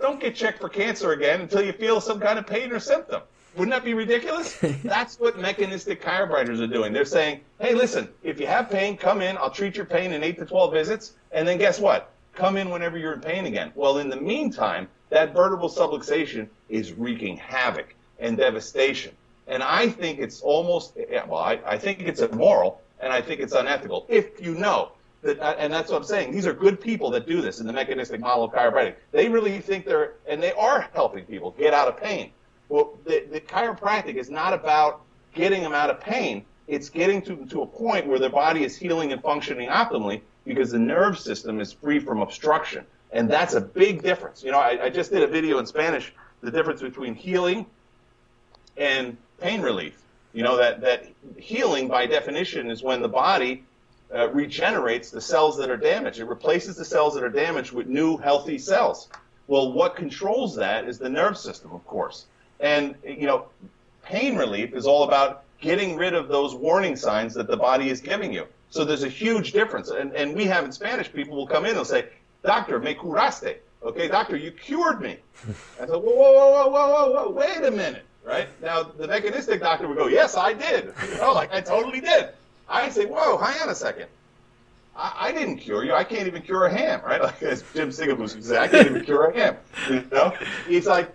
B: Don't get checked for cancer again until you feel some kind of pain or symptom. Wouldn't that be ridiculous? That's what mechanistic chiropractors are doing. They're saying, hey, listen, if you have pain, come in. I'll treat your pain in 8 to 12 visits. And then guess what? Come in whenever you're in pain again. Well, in the meantime, that vertebral subluxation is wreaking havoc and devastation. And I think it's almost, I think it's immoral, and I think it's unethical if you know. And that's what I'm saying. These are good people that do this in the mechanistic model of chiropractic. They really think they are helping people get out of pain. Well, the chiropractic is not about getting them out of pain. It's getting to a point where their body is healing and functioning optimally because the nerve system is free from obstruction. And that's a big difference. I just did a video in Spanish, the difference between healing and pain relief. That healing, by definition, is when the body regenerates the cells that are damaged. It replaces the cells that are damaged with new, healthy cells. Well, what controls that is the nerve system, of course. And, pain relief is all about getting rid of those warning signs that the body is giving you. So there's a huge difference. And we have in Spanish, people will come in and say, "Doctor, me curaste." Okay, doctor, you cured me. I said, whoa, wait a minute, right? Now, the mechanistic doctor would go, "Yes, I did." Like I totally did. I say, whoa, hang on a second. I didn't cure you. I can't even cure a ham, right? Like as Jim Sigaboos would say, I can't even cure a ham. It's like,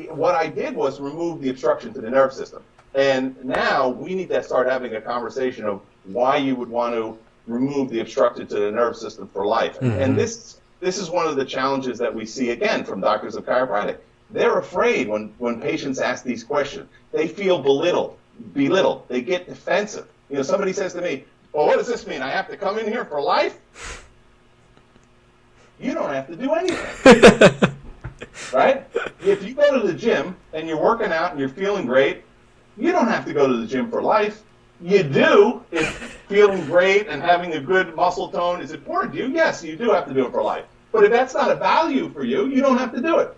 B: what I did was remove the obstruction to the nerve system. And now we need to start having a conversation of why you would want to remove the obstruction to the nerve system for life. Mm-hmm. And this is one of the challenges that we see, again, from doctors of chiropractic. They're afraid when patients ask these questions. They feel belittled. They get defensive. Somebody says to me, "Well, what does this mean? I have to come in here for life?" You don't have to do anything. Right? If you go to the gym and you're working out and you're feeling great, you don't have to go to the gym for life. You do if feeling great and having a good muscle tone is important to you. Yes, you do have to do it for life. But if that's not a value for you, you don't have to do it.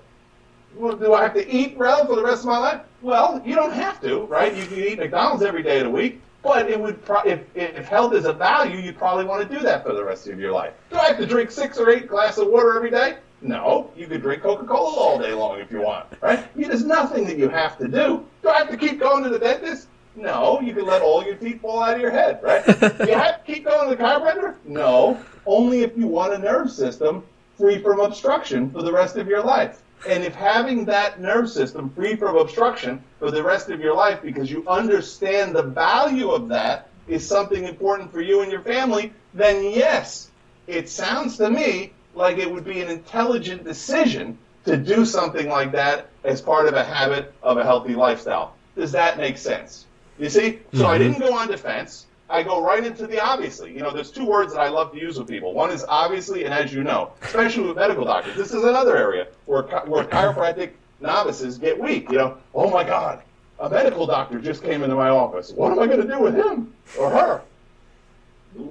B: Well, do I have to eat well for the rest of my life? Well, you don't have to, right? You can eat McDonald's every day of the week. But it would if health is a value, you'd probably want to do that for the rest of your life. Do I have to drink 6 or 8 glasses of water every day? No. You could drink Coca-Cola all day long if you want, right? There's nothing that you have to do. Do I have to keep going to the dentist? No. You can let all your teeth fall out of your head, right? Do you have to keep going to the chiropractor? No. Only if you want a nerve system free from obstruction for the rest of your life. And if having that nerve system free from obstruction for the rest of your life because you understand the value of that is something important for you and your family, then yes, it sounds to me like it would be an intelligent decision to do something like that as part of a habit of a healthy lifestyle. Does that make sense? You see? So I didn't go on defense. I go right into the obviously. There's 2 words that I love to use with people. One is obviously and as you know, especially with medical doctors. This is another area where chiropractic novices get weak. Oh my God, a medical doctor just came into my office. What am I going to do with him or her?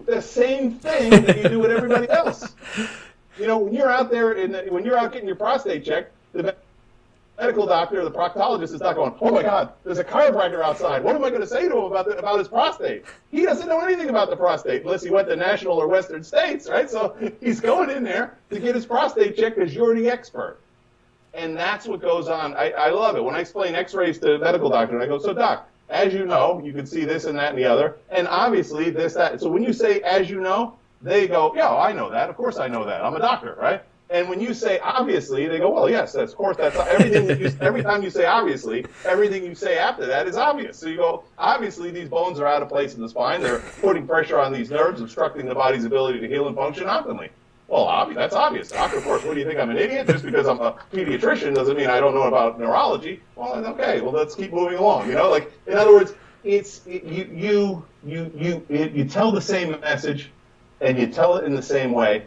B: The same thing that you do with everybody else. When you're out there when you're out getting your prostate checked, the medical doctor or the proctologist is not going, "Oh my God, there's a chiropractor outside. What am I going to say to him about his prostate?" He doesn't know anything about the prostate unless he went to national or western states, right? So he's going in there to get his prostate checked because you're the expert. And that's what goes on. I love it. When I explain x-rays to a medical doctor, and I go, "So doc, as you know, you can see this and that and the other, and obviously this, that." So when you say, "As you know," they go, "Yeah, I know that. Of course I know that. I'm a doctor, right?" And when you say obviously, they go, "Well, yes, of course, that's everything that you, every time you say obviously, everything you say after that is obvious." So you go, "Obviously, these bones are out of place in the spine. They're putting pressure on these nerves, obstructing the body's ability to heal and function optimally." Well, that's obvious. Doctor, of course, what do you think? I'm an idiot? Just because I'm a pediatrician doesn't mean I don't know about neurology. Well, okay, well, let's keep moving along. Like, in other words, you tell the same message and you tell it in the same way.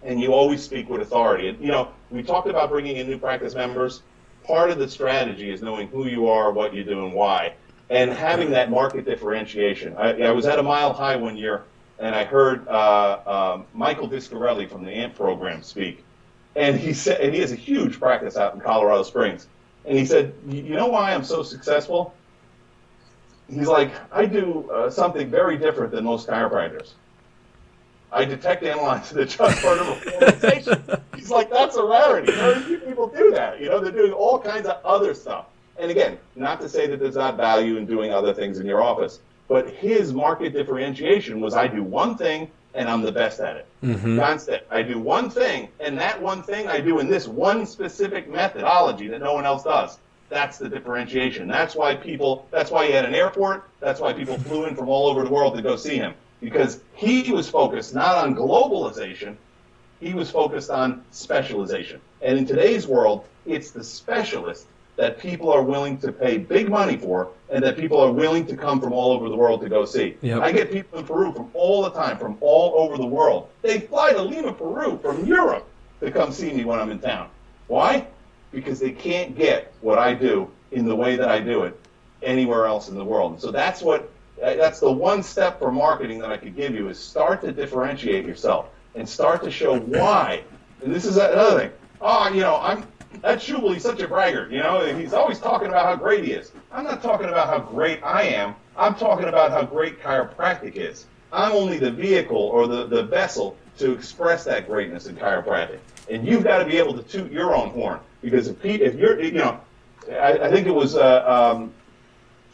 B: And you always speak with authority. And, we talked about bringing in new practice members. Part of the strategy is knowing who you are, what you do, and why, and having that market differentiation. I was at a Mile High one year, and I heard Michael Viscarelli from the AMP program speak. And he said, and he has a huge practice out in Colorado Springs. And he said, "You know why I'm so successful?" He's like, "I do something very different than most chiropractors. I detect, analyze, and adjust vertebral polarization." He's like, "That's a rarity. Very few people do that. They're doing all kinds of other stuff." And again, not to say that there's not value in doing other things in your office, but his market differentiation was, "I do one thing and I'm the best at it." Constant. I do one thing, and that one thing I do in this one specific methodology that no one else does. That's the differentiation. That's why he had an airport. That's why people flew in from all over the world to go see him. Because he was focused not on globalization, he was focused on specialization. And in today's world, it's the specialist that people are willing to pay big money for and that people are willing to come from all over the world to go see. Yep. I get people in Peru from all the time, from all over the world. They fly to Lima, Peru from Europe to come see me when I'm in town. Why? Because they can't get what I do in the way that I do it anywhere else in the world. So that's the one step for marketing that I could give you is start to differentiate yourself and start to show why. And this is another thing. That Schubel, he's such a braggart, you know, he's always talking about how great he is. I'm not talking about how great I am. I'm talking about how great chiropractic is. I'm only the vehicle or the vessel to express that greatness in chiropractic. And you've got to be able to toot your own horn. Because if you're, you know, I think it was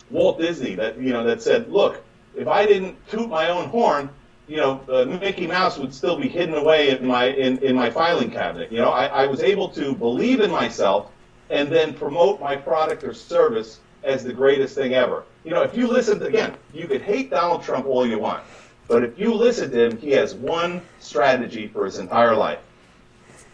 B: Walt Disney that said, look, if I didn't toot my own horn, you know, Mickey Mouse would still be hidden away in my filing cabinet. You know, I was able to believe in myself and then promote my product or service as the greatest thing ever. You know, if you listen to, again, you could hate Donald Trump all you want, but if you listen to him, he has one strategy for his entire life.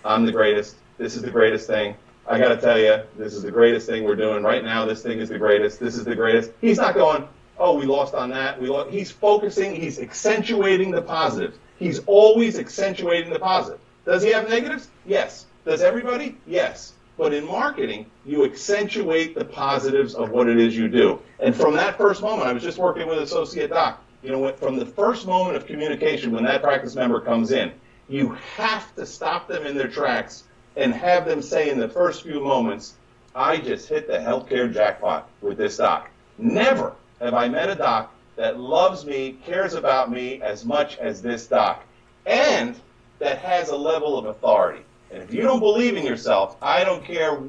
B: I'm the greatest. This is the greatest thing. I got to tell you, this is the greatest thing we're doing right now. This thing is the greatest. This is the greatest. He's not going, oh, we lost on that. He's focusing. He's accentuating the positives. He's always accentuating the positive. Does he have negatives? Yes. Does everybody? Yes. But in marketing, you accentuate the positives of what it is you do. And from that first moment, I was just working with an associate doc. You know, from the first moment of communication, when that practice member comes in, you have to stop them in their tracks and have them say in the first few moments, I just hit the healthcare jackpot with this doc. Never have I met a doc that loves me, cares about me as much as this doc, and that has a level of authority. And if you don't believe in yourself, I don't care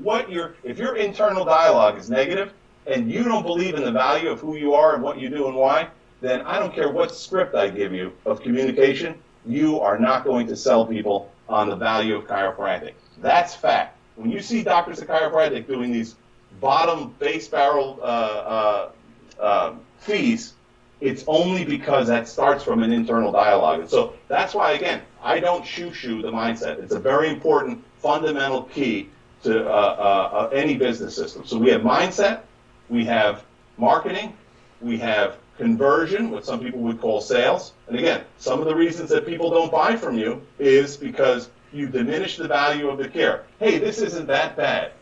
B: if your internal dialogue is negative and you don't believe in the value of who you are and what you do and why, then I don't care what script I give you of communication, you are not going to sell people on the value of chiropractic. That's fact. When you see doctors of chiropractic doing these bottom base barrel fees, it's only because that starts from an internal dialogue. And so that's why, again, I don't shoo-shoo the mindset. It's a very important fundamental key to any business system. So we have mindset, we have marketing, we have conversion, what some people would call sales. And again, some of the reasons that people don't buy from you is because you diminish the value of the care. Hey, this isn't that bad.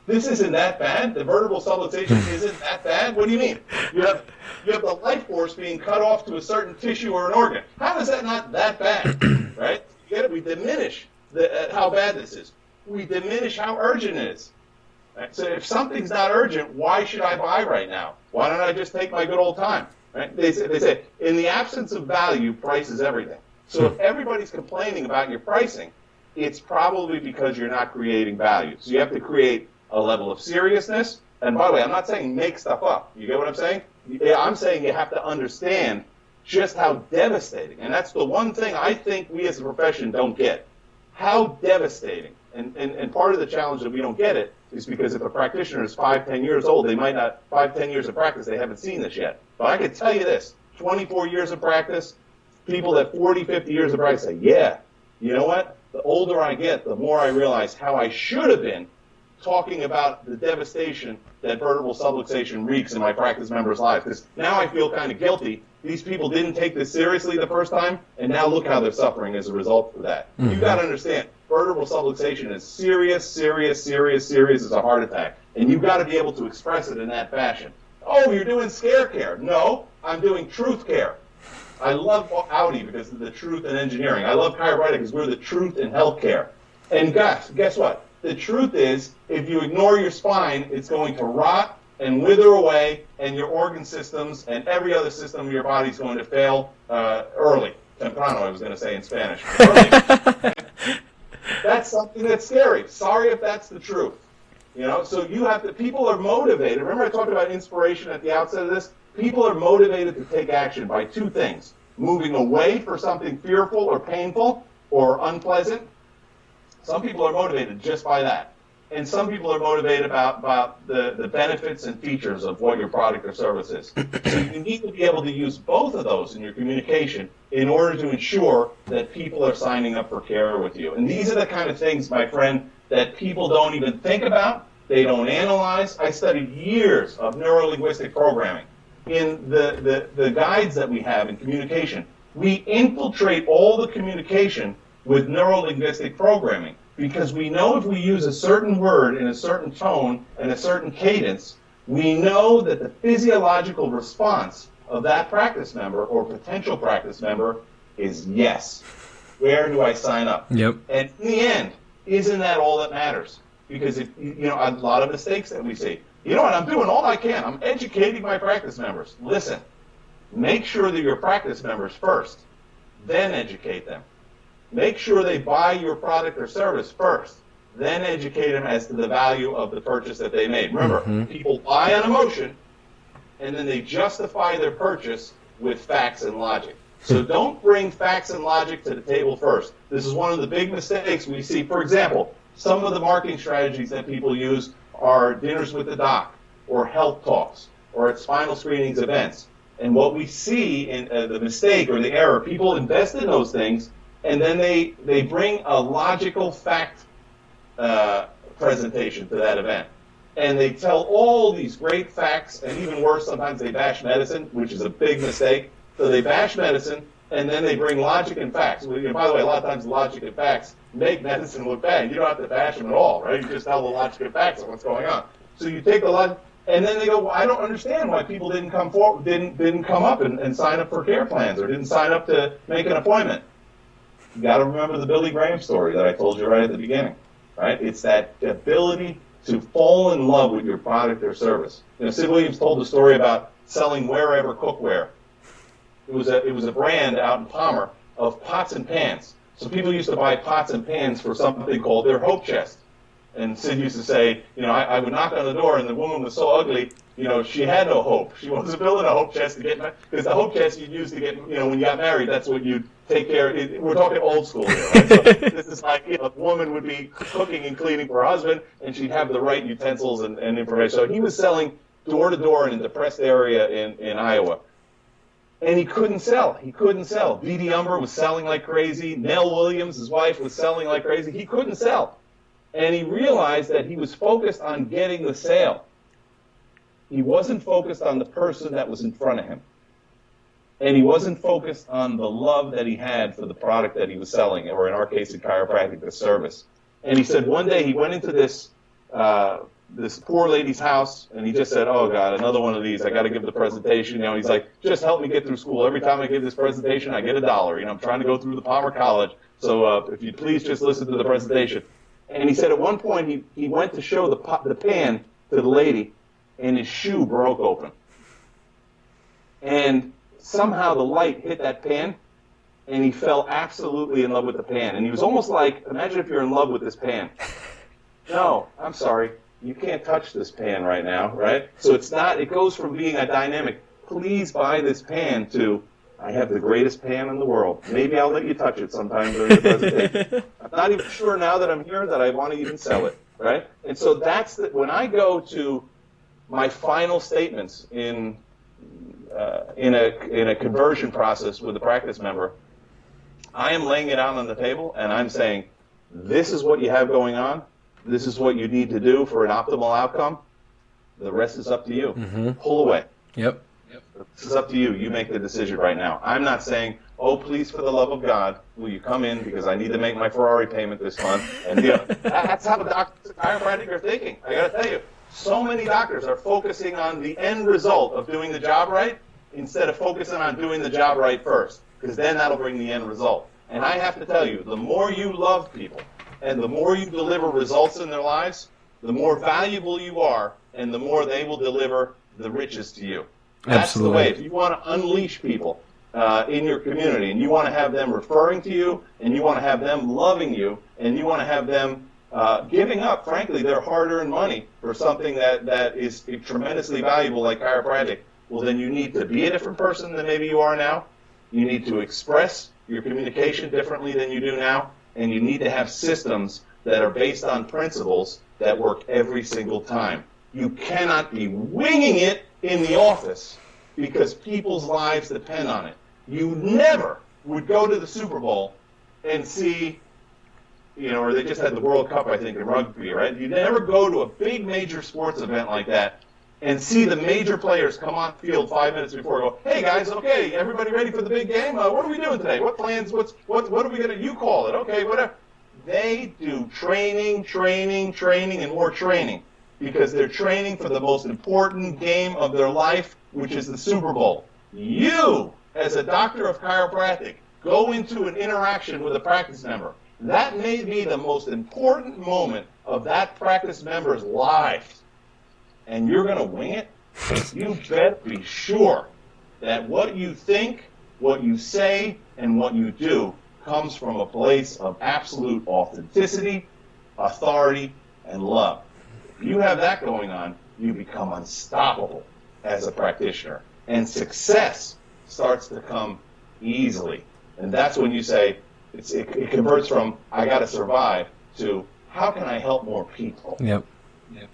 B: This isn't that bad? The vertebral subluxation isn't that bad? What do you mean? You have the life force being cut off to a certain tissue or an organ. How is that not that bad? Right? You get it? We diminish how bad this is. We diminish how urgent it is. Right? So if something's not urgent, why should I buy right now? Why don't I just take my good old time? Right? They say, in the absence of value, price is everything. So if everybody's complaining about your pricing, it's probably because you're not creating value. So you have to create a level of seriousness. And by the way, I'm not saying make stuff up. You get what I'm saying? I'm saying you have to understand just how devastating. And that's the one thing I think we as a profession don't get. How devastating. And part of the challenge that we don't get it is because if a practitioner is 5-10 years old, they might not, 5-10 years of practice, they haven't seen this yet. But I can tell you this, 24 years of practice, people that 40-50 years of practice say, yeah, you know what? The older I get, the more I realize how I should have been talking about the devastation that vertebral subluxation wreaks in my practice members' lives. Because now I feel kind of guilty. These people didn't take this seriously the first time, and now look how they're suffering as a result of that. Mm-hmm. You've got to understand, vertebral subluxation is serious, serious, serious, serious as a heart attack. And you've got to be able to express it in that fashion. Oh, you're doing scare care. No, I'm doing truth care. I love Audi because of the truth in engineering. I love chiropractic because we're the truth in healthcare. And guess what? The truth is, if you ignore your spine, it's going to rot and wither away, and your organ systems and every other system of your body is going to fail early. Temprano, I was going to say in Spanish. Early. That's something that's scary. Sorry if that's the truth. You know, so you have to, people are motivated. Remember I talked about inspiration at the outset of this? People are motivated to take action by two things. Moving away for something fearful or painful or unpleasant. Some people are motivated just by that. And some people are motivated about the benefits and features of what your product or service is. So you need to be able to use both of those in your communication in order to ensure that people are signing up for care with you. And these are the kind of things, my friend, that people don't even think about. They don't analyze. I studied years of neuro-linguistic programming. In the guides that we have in communication, we infiltrate all the communication with neuro-linguistic programming, because we know if we use a certain word in a certain tone and a certain cadence, we know that the physiological response of that practice member or potential practice member is yes. Where do I sign up?
C: Yep.
B: And in the end, isn't that all that matters? because a lot of mistakes that we see. You know what? I'm doing all I can. I'm educating my practice members. Listen, make sure that your practice members first, then educate them. Make sure they buy your product or service first, then educate them as to the value of the purchase that they made. Remember, people buy on emotion, and then they justify their purchase with facts and logic. So don't bring facts and logic to the table first. This is one of the big mistakes we see. For example, some of the marketing strategies that people use are dinners with the doc, or health talks, or at spinal screenings events. And what we see in the mistake or the error, people invest in those things, and then they bring a logical fact presentation to that event. And they tell all these great facts, and even worse, sometimes they bash medicine, which is a big mistake. So they bash medicine, and then they bring logic and facts. By the way, a lot of times logic and facts make medicine look bad. You don't have to bash them at all, right? You just tell the logic and facts of what's going on. So you take the logic, and then they go, well, I don't understand why people didn't come forward, didn't come up and sign up for care plans, or didn't sign up to make an appointment. You got to remember the Billy Graham story that I told you right at the beginning, right? It's that ability to fall in love with your product or service. Sid Williams told the story about selling wherever cookware. It was a brand out in Palmer of pots and pans. So people used to buy pots and pans for something called their hope chest. And Sid used to say, I would knock on the door, and the woman was so ugly, she had no hope. She wasn't building a hope chest to get married, because the hope chest you'd use to get, when you got married, that's what you'd take care of. We're talking old school here, right? So this is like, a woman would be cooking and cleaning for her husband, and she'd have the right utensils and information. So he was selling door to door in a depressed area in Iowa. And he couldn't sell. Dee Umber was selling like crazy. Nell Williams, his wife, was selling like crazy. He couldn't sell. And he realized that he was focused on getting the sale. He wasn't focused on the person that was in front of him. And he wasn't focused on the love that he had for the product that he was selling, or in our case, in chiropractic, the service. And he said one day he went into this poor lady's house, and he just said, oh, God, another one of these. I got to give the presentation. He's like, just help me get through school. Every time I give this presentation, I get $1. I'm trying to go through the Palmer College, so if you please just listen to the presentation. And he said at one point he went to show the pan to the lady, and his shoe broke open. And somehow the light hit that pan, and he fell absolutely in love with the pan. And he was almost like, imagine if you're in love with this pan. No, I'm sorry. You can't touch this pan right now, right? So it goes from being a dynamic, please buy this pan, to, I have the greatest pan in the world. Maybe I'll let you touch it sometime during the presentation. I'm not even sure now that I'm here that I want to even sell it, right? And so when I go to my final statements in a conversion process with a practice member, I am laying it out on the table, and I'm saying, this is what you have going on. This is what you need to do for an optimal outcome. The rest is up to you. Pull away.
A: Yep.
B: This is up to you. You make the decision right now. I'm not saying, oh, please, for the love of God, will you come in because I need to make my Ferrari payment this month? And that's how doctors and chiropractic are thinking. I got to tell you, so many doctors are focusing on the end result of doing the job right instead of focusing on doing the job right first, because then that'll bring the end result. And I have to tell you, the more you love people and the more you deliver results in their lives, the more valuable you are, and the more they will deliver the riches to you. That's
A: Absolutely.
B: The way. If you want to unleash people in your community, and you want to have them referring to you, and you want to have them loving you, and you want to have them giving up, frankly, their hard-earned money for something that is tremendously valuable like chiropractic, well, then you need to be a different person than maybe you are now. You need to express your communication differently than you do now, and you need to have systems that are based on principles that work every single time. You cannot be winging it in the office because people's lives depend on it. You never would go to the Super Bowl and see, or they just had the World Cup, I think, in rugby, right? You never go to a big major sports event like that and see the major players come on field 5 minutes before and go, hey guys, okay, everybody ready for the big game? What are we doing today? What plans? What are we going to, you call it, okay, whatever. They do training, and more training, because they're training for the most important game of their life, which is the Super Bowl. You, as a doctor of chiropractic, go into an interaction with a practice member. That may be the most important moment of that practice member's life, and you're going to wing it, you better be sure that what you think, what you say, and what you do comes from a place of absolute authenticity, authority, and love. If you have that going on, you become unstoppable as a practitioner, and success starts to come easily. And that's when you say, it converts from, I got to survive, to, how can I help more people?
A: Yep.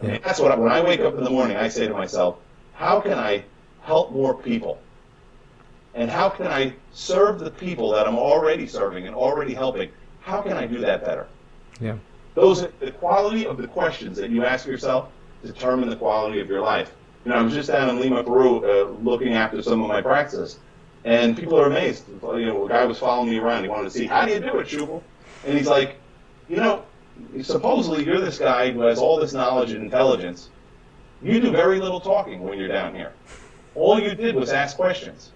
B: And that's what, when I wake up in the morning, I say to myself, how can I help more people? And how can I serve the people that I'm already serving and already helping? How can I do that better?
A: Yeah.
B: The quality of the questions that you ask yourself determine the quality of your life. I was just down in Lima, Peru, looking after some of my practices, and people are amazed. A guy was following me around. He wanted to see, how do you do it, Schubel? And he's like, supposedly you're this guy who has all this knowledge and intelligence. You do very little talking when you're down here. All you did was ask questions.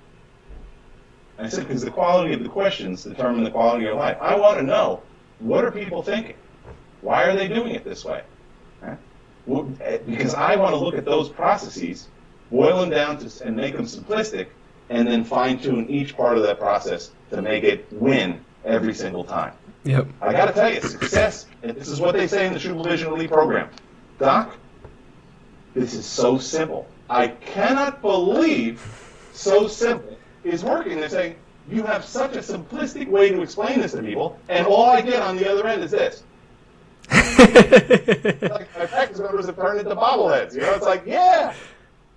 B: I said, because the quality of the questions determine the quality of your life. I want to know, what are people thinking? Why are they doing it this way? Because I want to look at those processes, boil them down and make them simplistic, and then fine-tune each part of that process to make it win every single time.
A: Yep.
B: I got to tell you, success, and this is what they say in the Schubel Vision Elite program. Doc, this is so simple. I cannot believe so simple is working. They're saying, you have such a simplistic way to explain this to people, and all I get on the other end is this. Like my practice members have turned into bobbleheads. It's like, yeah,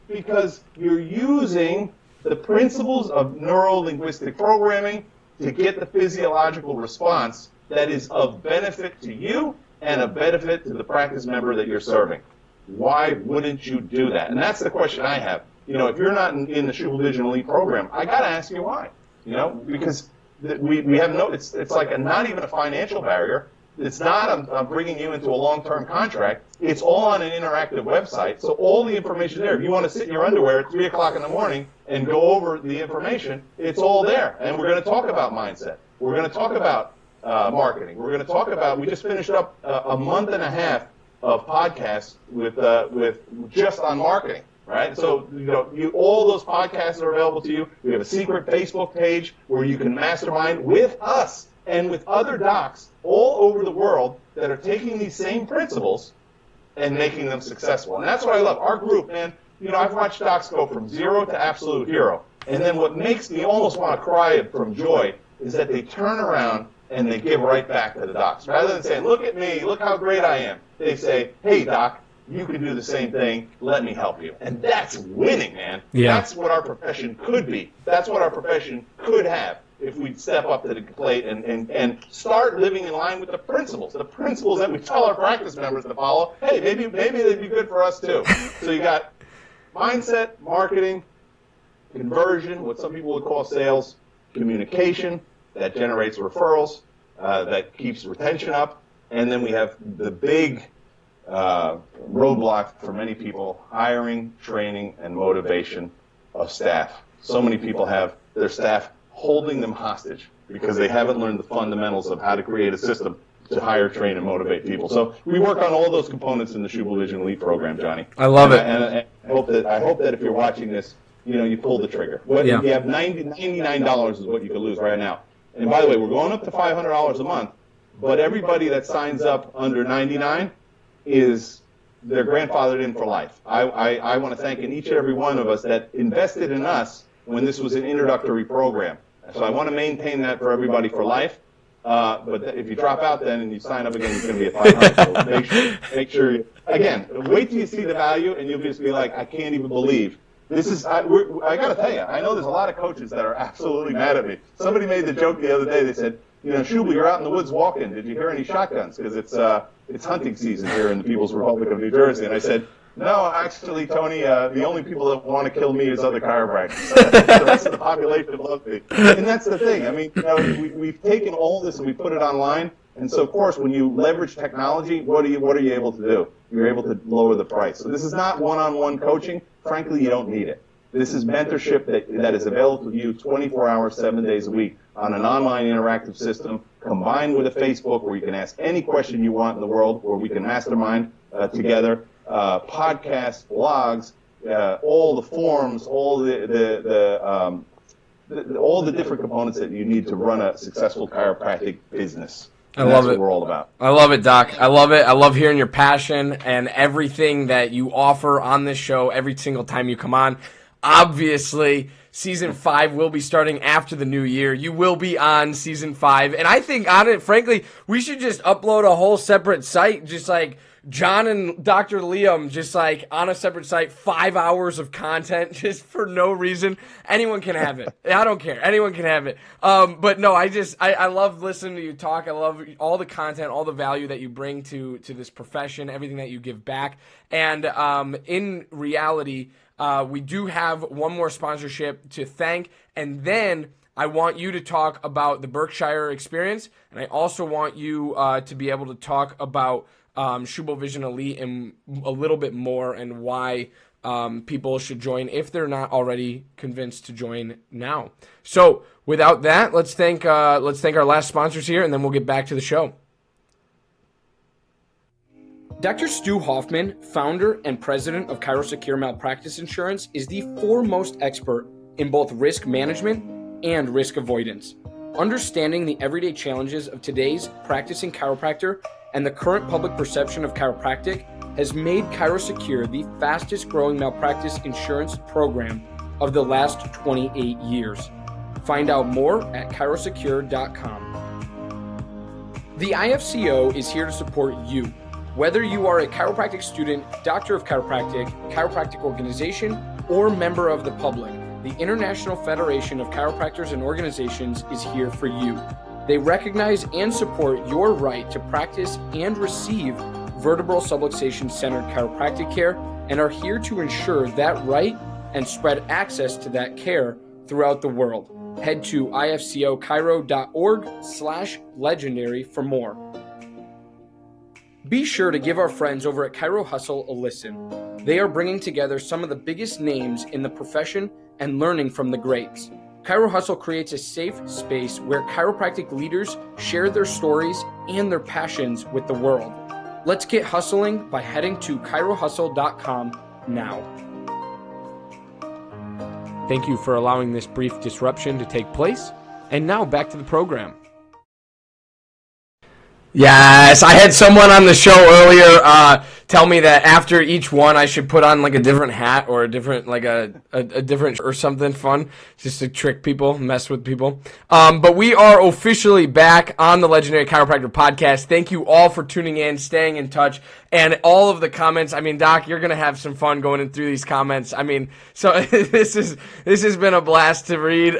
B: because you're using the principles of neuro-linguistic programming to get the physiological response that is of benefit to you and of benefit to the practice member that you're serving. Why wouldn't you do that? And that's the question I have. If you're not in the Schubel Vision Elite program, I got to ask you why. Because we have it's like not even a financial barrier. It's not I'm bringing you into a long-term contract. It's all on an interactive website. So all the information there. If you want to sit in your underwear at 3 o'clock in the morning and go over the information, it's all there. And we're going to talk about mindset. We're going to talk about marketing. We're going to talk about, we just finished up a month and a half of podcasts with just on marketing. Right? So, all those podcasts are available to you. We have a secret Facebook page where you can mastermind with us and with other docs all over the world that are taking these same principles and making them successful. And that's what I love. Our group, man, I've watched docs go from zero to absolute hero. And then what makes me almost want to cry from joy is that they turn around and they give right back to the docs. Rather than saying, look at me, look how great I am, they say, hey, doc, you can do the same thing. Let me help you. And that's winning, man. Yeah. That's what our profession could be. That's what our profession could have if we'd step up to the plate and start living in line with the principles that we tell our practice members to follow. Hey, maybe they'd be good for us too. So you got mindset, marketing, conversion, what some people would call sales, communication, that generates referrals, that keeps retention up, and then we have the big roadblock for many people, hiring, training, and motivation of staff. So many people have their staff holding them hostage because they haven't learned the fundamentals of how to create a system to hire, train, and motivate people. So we work on all those components in the Schubel Vision Elite program, Johnny.
A: I love it.
B: And I hope that if you're watching this, you pull the trigger. You have $99 is what you could lose right now. And by the way, we're going up to $500 a month, but everybody that signs up under $99 they're grandfathered in for life. I want to thank each and every one of us that invested in us when this was an introductory program. So I want to maintain that for everybody for life. But if you drop out then and you sign up again, it's going to be a $500. So make sure you, again, wait till you see the value and you'll just be like, I can't even believe. This is, I got to tell you, I know there's a lot of coaches that are absolutely mad at me. Somebody made the joke the other day. They said, Schubel, you're out in the woods walking. Did you hear any shotguns? Because it's hunting season here in the People's Republic of New Jersey. And I said, no, actually, Tony, the only people that want to kill me is other chiropractors. The rest of the population loves me. And that's the thing. I mean, we've taken all this and we put it online. And so, of course, when you leverage technology, what are you able to do? You're able to lower the price. So this is not one-on-one coaching. Frankly, you don't need it. This is mentorship that is available to you 24 hours, 7 days a week on an online interactive system combined with a Facebook where you can ask any question you want in the world, where we can mastermind together, podcasts, blogs, all the forums, all all the different components that you need to run a successful chiropractic business. And
A: I love
B: that's
A: it.
B: what we're all about.
A: I love it, Doc. I love it. I love hearing your passion and everything that you offer on this show every single time you come on. Obviously, season 5 will be starting after the new year. You will be on season 5. And I think, on it, frankly, we should just upload a whole separate site, just like John and Dr. Liam, just like on a separate site, 5 hours of content just for no reason. Anyone can have it. I don't care. Anyone can have it. But no, I love listening to you talk. I love all the content, all the value that you bring to this profession, everything that you give back. And in reality, we do have one more sponsorship to thank, and then I want you to talk about the Berkshire experience, and I also want you to be able to talk about Schubel Vision Elite and a little bit more, and why people should join if they're not already convinced to join now. So without that, let's thank our last sponsors here, and then we'll get back to the show. Dr. Stu Hoffman, founder and president of ChiroSecure Malpractice Insurance, is the foremost expert in both risk management and risk avoidance. Understanding the everyday challenges of today's practicing chiropractor and the current public perception of chiropractic has made ChiroSecure the fastest growing malpractice insurance program of the last 28 years. Find out more at chirosecure.com. The IFCO is here to support you. Whether you are a chiropractic student, doctor of chiropractic, chiropractic organization, or member of the public, the International Federation of Chiropractors and Organizations is here for you. They recognize and support your right to practice and receive vertebral subluxation-centered chiropractic care, and are here to ensure that right and spread access to that care throughout the world. Head to ifcochiro.org/legendary for more. Be sure to give our friends over at Chiro Hustle a listen. They are bringing together some of the biggest names in the profession and learning from the greats. Chiro Hustle creates a safe space where chiropractic leaders share their stories and their passions with the world. Let's get hustling by heading to chirohustle.com now. Thank you for allowing this brief disruption to take place. And now back to the program. Yes, I had someone on the show earlier tell me that after each one I should put on like a different hat or a different a different or something fun just to trick people, mess with people. But we are officially back on the Legendary Chiropractor Podcast. Thank you all for tuning in, staying in touch, and all of the comments. I mean, Doc, you're gonna have some fun going in through these comments. I mean, so this has been a blast to read.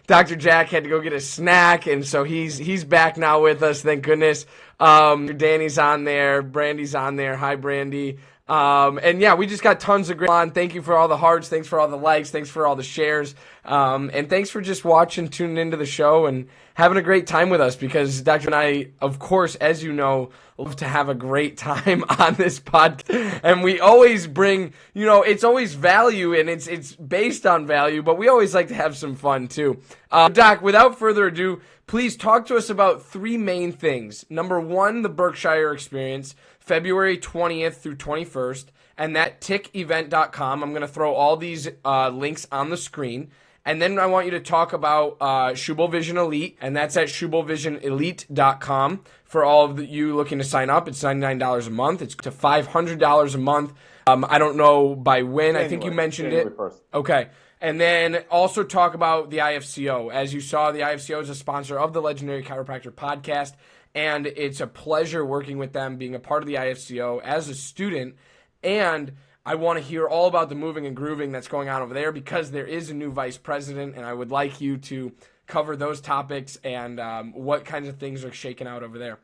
A: Dr. Jack had to go get a snack, and so he's back now with us. Thank goodness. Danny's on there, Brandy's on there. Hi, Brandy. And yeah, we just got tons of great on. Thank you for all the hearts. Thanks for all the likes. Thanks for all the shares. And thanks for just watching, tuning into the show, and having a great time with us, because Dr. and I, of course, as you know, love to have a great time on this podcast. And we always bring, it's always value, and it's based on value, but we always like to have some fun too. Doc, without further ado, please talk to us about 3 main things. Number 1, the Berkshire experience, February 20th through 21st, and that tickevent.com. I'm going to throw all these links on the screen. And then I want you to talk about Schubel Vision Elite, and that's at schubelvisionelite.com for all of you looking to sign up. It's $99 a month. It's to $500 a month. I don't know by when. January, I think you mentioned January it. 1st. Okay. And then also talk about the IFCO. As you saw, the IFCO is a sponsor of the Legendary Chiropractor Podcast, and it's a pleasure working with them, being a part of the IFCO as a student. And I want to hear all about the moving and grooving that's going on over there, because there is a new vice president, and I would like you to cover those topics and what kinds of things are shaking out over there.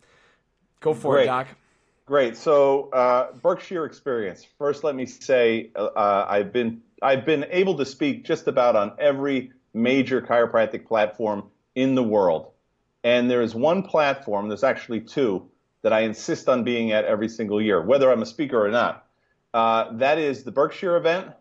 A: Go for it, Doc.
B: Great. So Berkshire experience. First, let me say I've been able to speak just about on every major chiropractic platform in the world. And there is one platform, there's actually 2, that I insist on being at every single year, whether I'm a speaker or not. That is the Berkshire event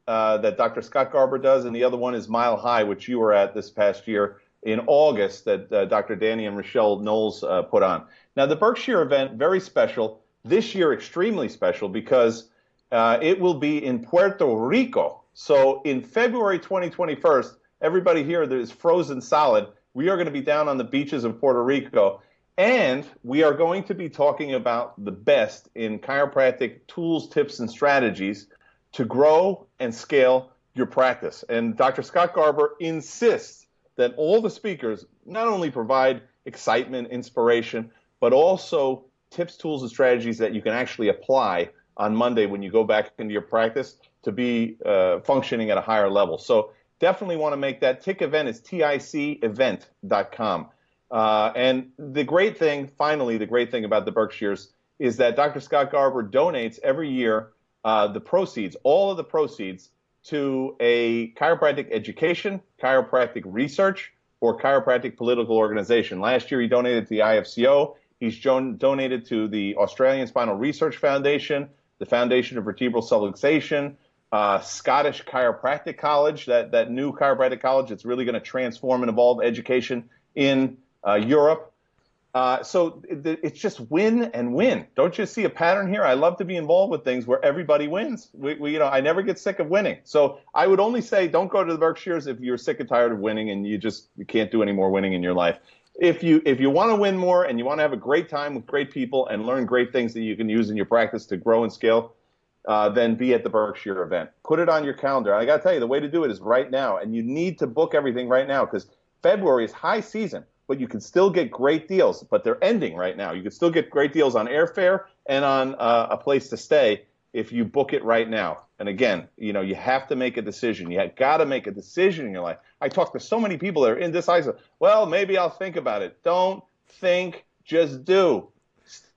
B: that Dr. Scott Garber does, and the other one is Mile High, which you were at this past year in August that Dr. Danny and Rochelle Knowles put on. Now, the Berkshire event, very special. This year, extremely special because it will be in Puerto Rico. So in February 2021, everybody here that is frozen solid, we are going to be down on the beaches of Puerto Rico. And we are going to be talking about the best in chiropractic tools, tips, and strategies to grow and scale your practice. And Dr. Scott Garber insists that all the speakers not only provide excitement, inspiration, but also tips, tools, and strategies that you can actually apply on Monday when you go back into your practice to be functioning at a higher level. So definitely want to make that. TIC event is TICevent.com. And the great thing, finally, the great thing about the Berkshires is that Dr. Scott Garber donates every year the proceeds, all of the proceeds, to a chiropractic education, chiropractic research, or chiropractic political organization. Last year, he donated to the IFCO. He's donated to the Australian Spinal Research Foundation, the Foundation of Vertebral Subluxation, Scottish Chiropractic College, that new chiropractic college that's really going to transform and evolve education in Europe. So it's just win and win. Don't you see a pattern here? I love to be involved with things where everybody wins. I never get sick of winning. So I would only say don't go to the Berkshires if you're sick and tired of winning and you can't do any more winning in your life. If you want to win more and you want to have a great time with great people and learn great things that you can use in your practice to grow and scale, then be at the Berkshire event. Put it on your calendar. I got to tell you, the way to do it is right now. And you need to book everything right now because February is high season. But you can still get great deals, but they're ending right now. You can still get great deals on airfare and on a place to stay if you book it right now. And again, you have to make a decision. You got to make a decision in your life. I talk to so many people that are indecisive. Well, maybe I'll think about it. Don't think, just do.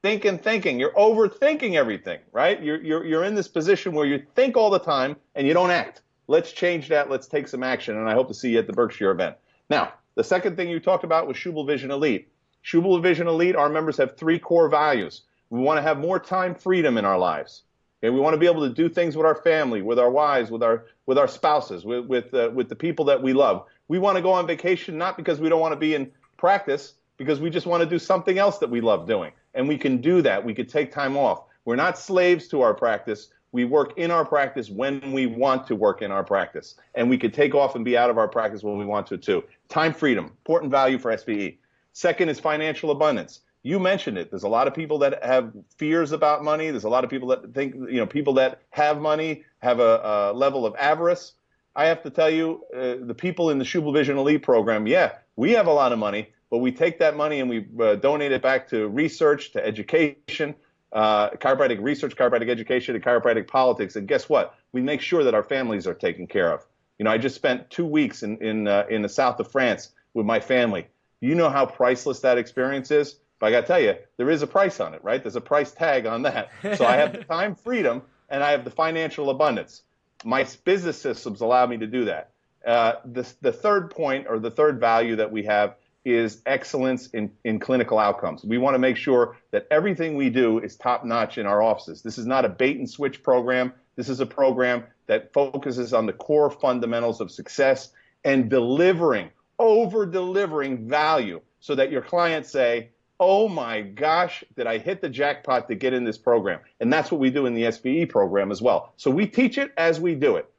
B: Thinking. You're overthinking everything, right? You're in this position where you think all the time and you don't act. Let's change that. Let's take some action. And I hope to see you at the Berkshire event. Now, the second thing you talked about was Schubel Vision Elite. Schubel Vision Elite, our members have 3 core values. We want to have more time freedom in our lives. Okay? We want to be able to do things with our family, with our wives, with our spouses, with the people that we love. We want to go on vacation not because we don't want to be in practice, because we just want to do something else that we love doing. And we can do that. We could take time off. We're not slaves to our practice. We work in our practice when we want to work in our practice. And we could take off and be out of our practice when we want to too. Time freedom, important value for SBE. Second is financial abundance. You mentioned it. There's a lot of people that have fears about money. There's a lot of people that think, people that have money have a level of avarice. I have to tell you, the people in the Schubel Vision Elite program, yeah, we have a lot of money, but we take that money and we donate it back to research, to education, chiropractic research, chiropractic education, and chiropractic politics. And guess what? We make sure that our families are taken care of. I just spent 2 weeks in the south of France with my family. You know how priceless that experience is? But I got to tell you, there is a price on it, right? There's a price tag on that. So I have the time freedom and I have the financial abundance. My business systems allow me to do that. The third point, or the third value that we have, is excellence in clinical outcomes. We want to make sure that everything we do is top-notch in our offices. This is not a bait-and-switch program. This is a program that focuses on the core fundamentals of success and over-delivering value so that your clients say, oh my gosh, did I hit the jackpot to get in this program? And that's what we do in the SBE program as well. So we teach it as we do it.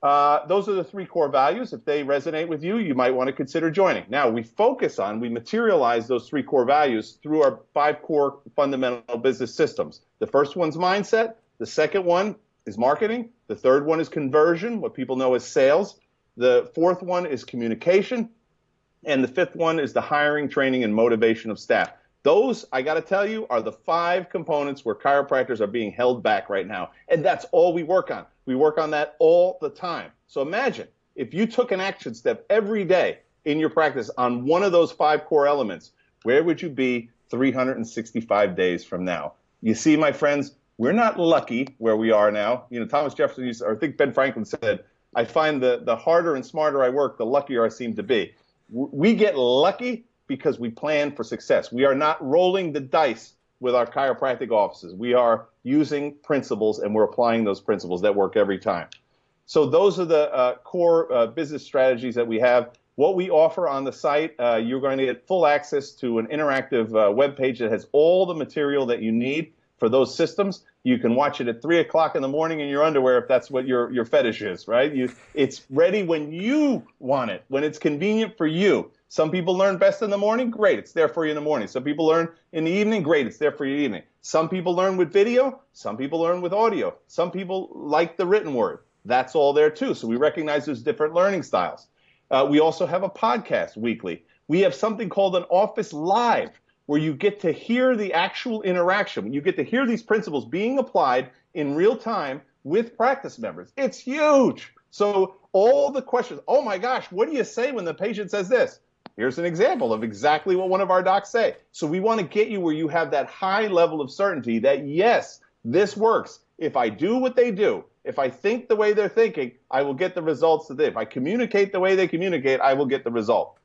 B: Those are the 3 core values. If they resonate with you, you might want to consider joining. Now, we materialize those 3 core values through our 5 core fundamental business systems. The first one's mindset. The second one is marketing. The third one is conversion, what people know as sales. The fourth one is communication. And the fifth one is the hiring, training, and motivation of staff. Those, I got to tell you, are the 5 components where chiropractors are being held back right now. And that's all we work on. We work on that all the time. So imagine if you took an action step every day in your practice on one of those 5 core elements, where would you be 365 days from now? You see, my friends, we're not lucky where we are now. Thomas Jefferson used, or I think Ben Franklin said, I find the harder and smarter I work, the luckier I seem to be. We get lucky because we plan for success. We are not rolling the dice with our chiropractic offices. We are using principles, and we're applying those principles that work every time. So those are the core business strategies that we have. What we offer on the site, you're going to get full access to an interactive web page that has all the material that you need for those systems. You can watch it at 3 o'clock in the morning in your underwear if that's what your fetish is, right? It's ready when you want it, when it's convenient for you. Some people learn best in the morning. Great, it's there for you in the morning. Some people learn in the evening. Great, it's there for you in the evening. Some people learn with video. Some people learn with audio. Some people like the written word. That's all there too. So we recognize there's different learning styles. We also have a podcast weekly. We have something called an Office Live, where you get to hear the actual interaction. You get to hear these principles being applied in real time with practice members. It's huge. So all the questions, oh my gosh, what do you say when the patient says this? Here's an example of exactly what one of our docs say. So we want to get you where you have that high level of certainty that, yes, this works. If I do what they do, if I think the way they're thinking, I will get the results that if I communicate the way they communicate, I will get the result.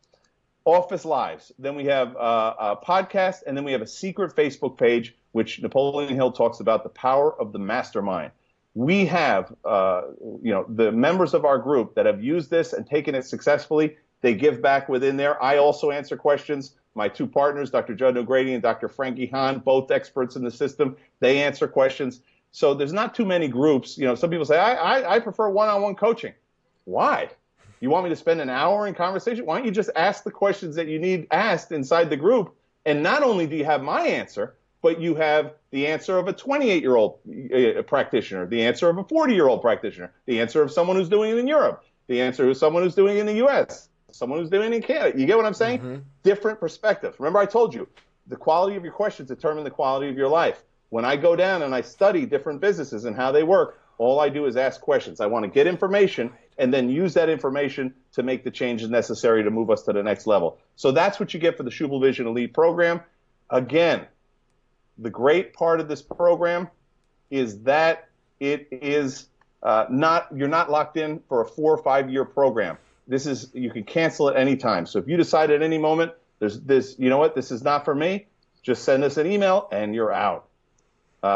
B: Office Lives. Then we have a podcast, and then we have a secret Facebook page, which Napoleon Hill talks about the power of the mastermind. We have, the members of our group that have used this and taken it successfully. They give back within there. I also answer questions. My two partners, Dr. Judd O'Grady and Dr. Frankie Hahn, both experts in the system, they answer questions. So there's not too many groups. Some people say, I prefer one-on-one coaching. Why? You want me to spend an hour in conversation? Why don't you just ask the questions that you need asked inside the group? And not only do you have my answer, but you have the answer of a 28-year-old practitioner, the answer of a 40-year-old practitioner, the answer of someone who's doing it in Europe, the answer of someone who's doing it in the U.S., someone who's doing it in Canada. You get what I'm saying? Mm-hmm. Different perspectives. Remember I told you, the quality of your questions determine the quality of your life. When I go down and I study different businesses and how they work, all I do is ask questions. I want to get information and then use that information to make the changes necessary to move us to the next level. So that's what you get for the Schubel Vision Elite program. Again, the great part of this program is that it is you're not locked in for a 4 or 5 year program. You can cancel at any time. So if you decide at any moment, this is not for me, just send us an email and you're out.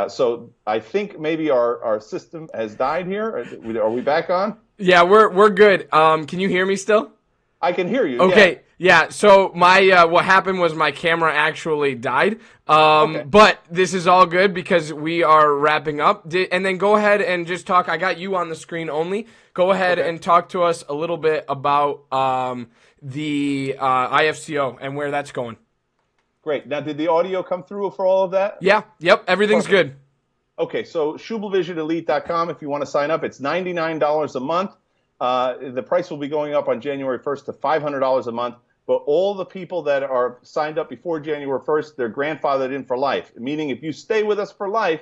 B: So I think maybe our system has died here. Are we back on?
A: Yeah, we're good. Can you hear me still?
B: I can hear you.
A: Okay. Yeah. So my what happened was my camera actually died. Okay. But this is all good because we are wrapping up. And then go ahead and just talk. I got you on the screen only. Go ahead and talk to us a little bit about the IFCO and where that's going.
B: Great. Now, did the audio come through for all of that?
A: Yeah. Yep. Everything's good.
B: Okay. So SchubelVisionElite.com, if you want to sign up, it's $99 a month. The price will be going up on January 1st to $500 a month. But all the people that are signed up before January 1st, they're grandfathered in for life, meaning if you stay with us for life,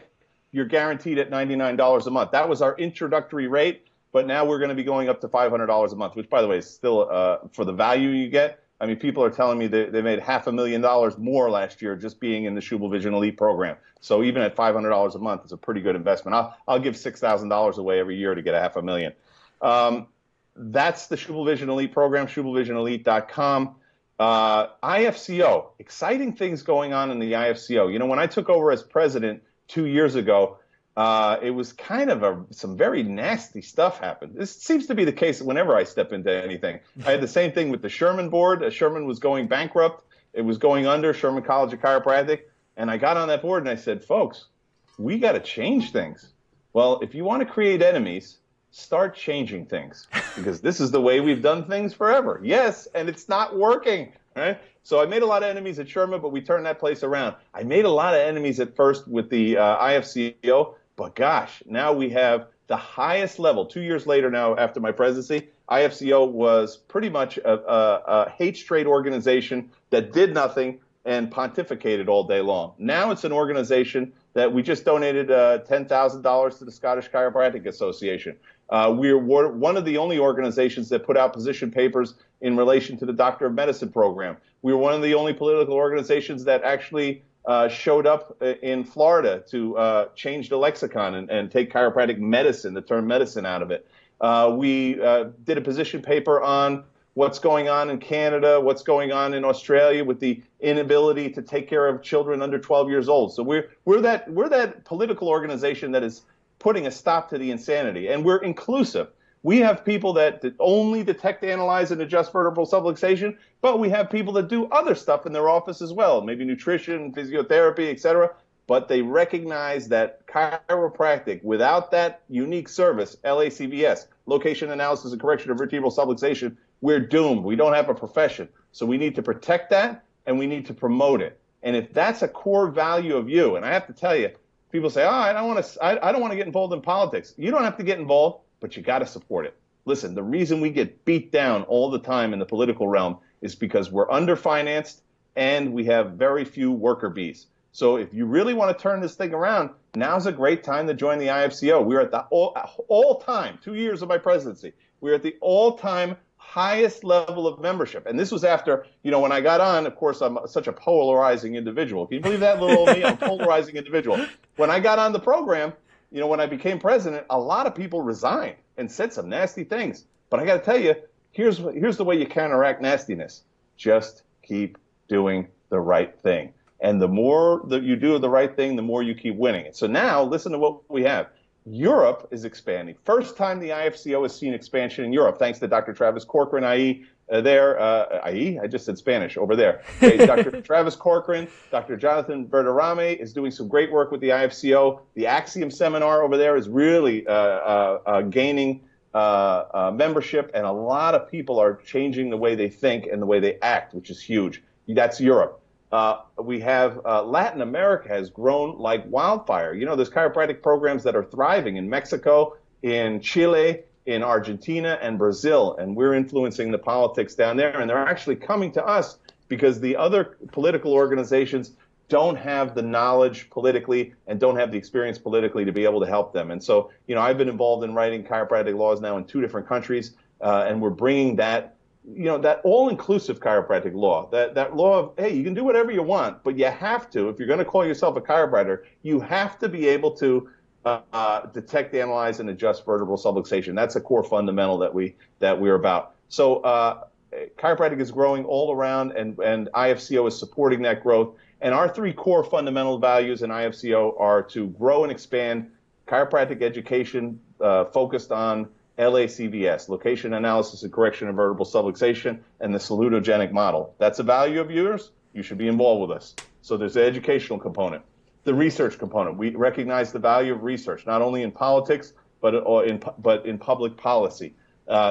B: you're guaranteed at $99 a month. That was our introductory rate, but now we're going to be going up to $500 a month, which, by the way, is still for the value you get. I mean, people are telling me they made $500,000 more last year just being in the Schubel Vision Elite program. So even at $500 a month, it's a pretty good investment. I'll give $6,000 away every year to get $500,000. That's the Schubel Vision Elite program, SchubelVisionElite.com. IFCO, exciting things going on in the IFCO. When I took over as president 2 years ago, it was kind of some very nasty stuff happened. This seems to be the case whenever I step into anything. I had the same thing with the Sherman board. Sherman was going bankrupt. It was going under, Sherman College of Chiropractic. And I got on that board and I said, folks, we got to change things. Well, if you want to create enemies, start changing things, because this is the way we've done things forever. Yes, and it's not working. Right? So I made a lot of enemies at Sherman, but we turned that place around. I made a lot of enemies at first with the IFCO, but gosh, now we have the highest level. 2 years later now, after my presidency, IFCO was pretty much a hate-straight organization that did nothing and pontificated all day long. Now it's an organization that we just donated $10,000 to the Scottish Chiropractic Association. We're one of the only organizations that put out position papers in relation to the Doctor of Medicine program. We were one of the only political organizations that actually showed up in Florida to change the lexicon and take chiropractic medicine, the term medicine, out of it. We did a position paper on what's going on in Canada, what's going on in Australia with the inability to take care of children under 12 years old. So we're that political organization that is putting a stop to the insanity, and we're inclusive. We have people that only detect, analyze, and adjust vertebral subluxation, but we have people that do other stuff in their office as well, maybe nutrition, physiotherapy, etc. But they recognize that chiropractic, without that unique service, LACVS, location analysis and correction of vertebral subluxation, we're doomed. We don't have a profession. So we need to protect that, and we need to promote it. And if that's a core value of you, and I have to tell you, people say, I don't want to get involved in politics. You don't have to get involved, but you got to support it. Listen, the reason we get beat down all the time in the political realm is because we're underfinanced and we have very few worker bees. So if you really want to turn this thing around, now's a great time to join the IFCO. We're at the all-time, 2 years of my presidency, we're at the all-time highest level of membership. And this was after, when I got on, of course, I'm such a polarizing individual. Can you believe that, little old me? I'm a polarizing individual. When I got on the program, when I became president, a lot of people resigned and said some nasty things. But I got to tell you, here's the way you counteract nastiness. Just keep doing the right thing. And the more that you do the right thing, the more you keep winning. So now, listen to what we have. Europe is expanding. First time the IFCO has seen expansion in Europe, thanks to Dr. Travis Corcoran, IE, I just said Spanish, over there. Okay, Dr. Travis Corcoran, Dr. Jonathan Verderame is doing some great work with the IFCO. The Axiom seminar over there is really gaining membership, and a lot of people are changing the way they think and the way they act, which is huge. That's Europe. We have Latin America has grown like wildfire. There's chiropractic programs that are thriving in Mexico, in Chile, in Argentina, and Brazil, and we're influencing the politics down there. And they're actually coming to us because the other political organizations don't have the knowledge politically and don't have the experience politically to be able to help them. And so, I've been involved in writing chiropractic laws now in 2 different countries, and we're bringing that that all-inclusive chiropractic law, that law of, hey, you can do whatever you want, but you have to, if you're going to call yourself a chiropractor, you have to be able to detect, analyze, and adjust vertebral subluxation. That's a core fundamental that we're about. So chiropractic is growing all around, and IFCO is supporting that growth. And our 3 core fundamental values in IFCO are to grow and expand chiropractic education focused on LACVS, location analysis and correction of vertebral subluxation, and the salutogenic model. That's a value of yours. You should be involved with us. So there's the educational component. The research component. We recognize the value of research, not only in politics, but in public policy.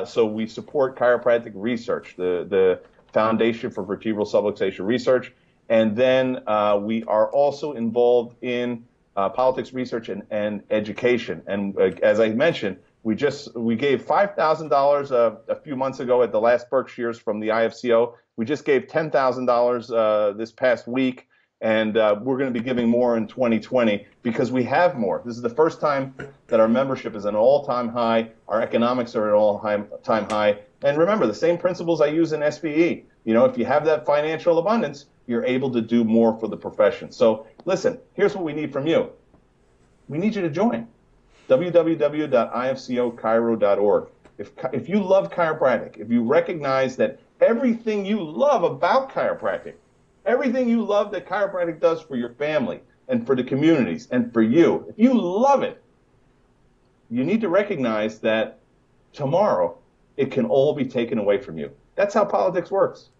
B: So we support chiropractic research, the Foundation for Vertebral Subluxation Research. And then we are also involved in politics research and education. And as I mentioned, we gave $5,000 a few months ago at the last Berkshires from the IFCO. We just gave $10,000 this past week, and we're going to be giving more in 2020 because we have more. This is the first time that our membership is at an all-time high. Our economics are at an all-time high. And remember, the same principles I use in SBE. If you have that financial abundance, you're able to do more for the profession. So listen, here's what we need from you. We need you to join. www.ifcochiro.org. If you love chiropractic, if you recognize that everything you love about chiropractic, everything you love that chiropractic does for your family and for the communities and for you, if you love it, you need to recognize that tomorrow it can all be taken away from you. That's how politics works.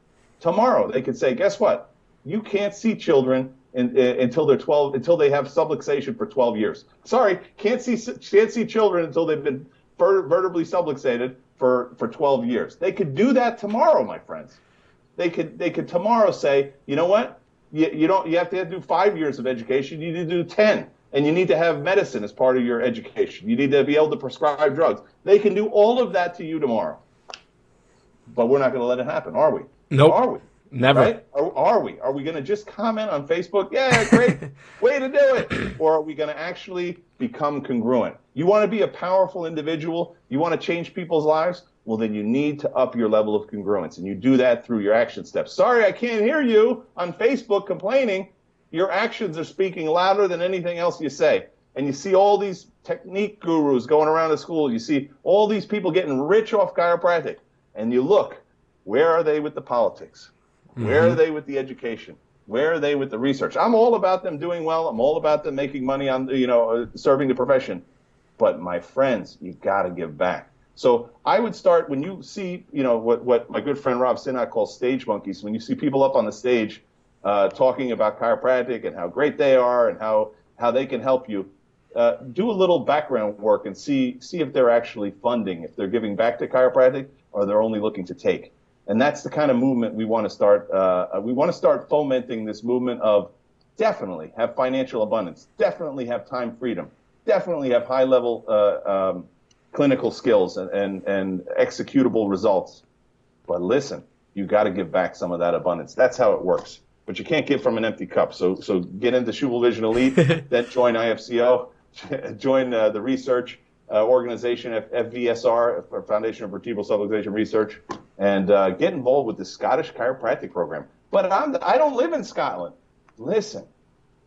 B: Tomorrow they could say, guess what? You can't see children until they're 12, until they have subluxation for 12 years. Sorry, can't see children until they've been vertebrally subluxated for 12 years. They could do that tomorrow, my friends. They could tomorrow say, you know what? You have to do 5 years of education. You need to do 10, and you need to have medicine as part of your education. You need to be able to prescribe drugs. They can do all of that to you tomorrow. But we're not going to let it happen, are we?
A: Nope.
B: Are we?
A: Never.
B: Right? Are we? Are we going to just comment on Facebook? Yeah, great. Way to do it. Or are we going to actually become congruent? You want to be a powerful individual? You want to change people's lives? Well, then you need to up your level of congruence. And you do that through your action steps. Sorry, I can't hear you on Facebook complaining. Your actions are speaking louder than anything else you say. And you see all these technique gurus going around the school. You see all these people getting rich off chiropractic. And you look, where are they with the politics? Where are they with the education? Where are they with the research? I'm all about them doing well. I'm all about them making money on, serving the profession. But my friends, you've got to give back. So I would start when you see, what my good friend Rob Sinnock calls stage monkeys. When you see people up on the stage talking about chiropractic and how great they are and how they can help you, do a little background work and see if they're actually funding, if they're giving back to chiropractic, or they're only looking to take. And that's the kind of movement we want to start. We want to start fomenting this movement of definitely have financial abundance, definitely have time freedom, definitely have high level clinical skills and executable results. But listen, you got to give back some of that abundance. That's how it works. But you can't give from an empty cup. So get into Schubel Vision Elite, then join IFCO, join the research organization, FVSR, Foundation of Vertebral Subluxation Research, and get involved with the Scottish chiropractic program. But I don't live in Scotland. Listen,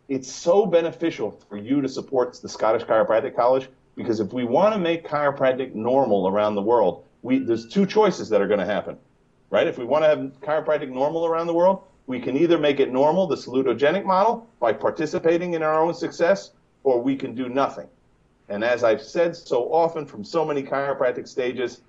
B: it's so beneficial for you to support the Scottish Chiropractic College, because if we want to make chiropractic normal around the world, there's two choices that are going to happen, right? If we want to have chiropractic normal around the world, we can either make it normal, the salutogenic model, by participating in our own success, or we can do nothing. And as I've said so often from so many chiropractic stages,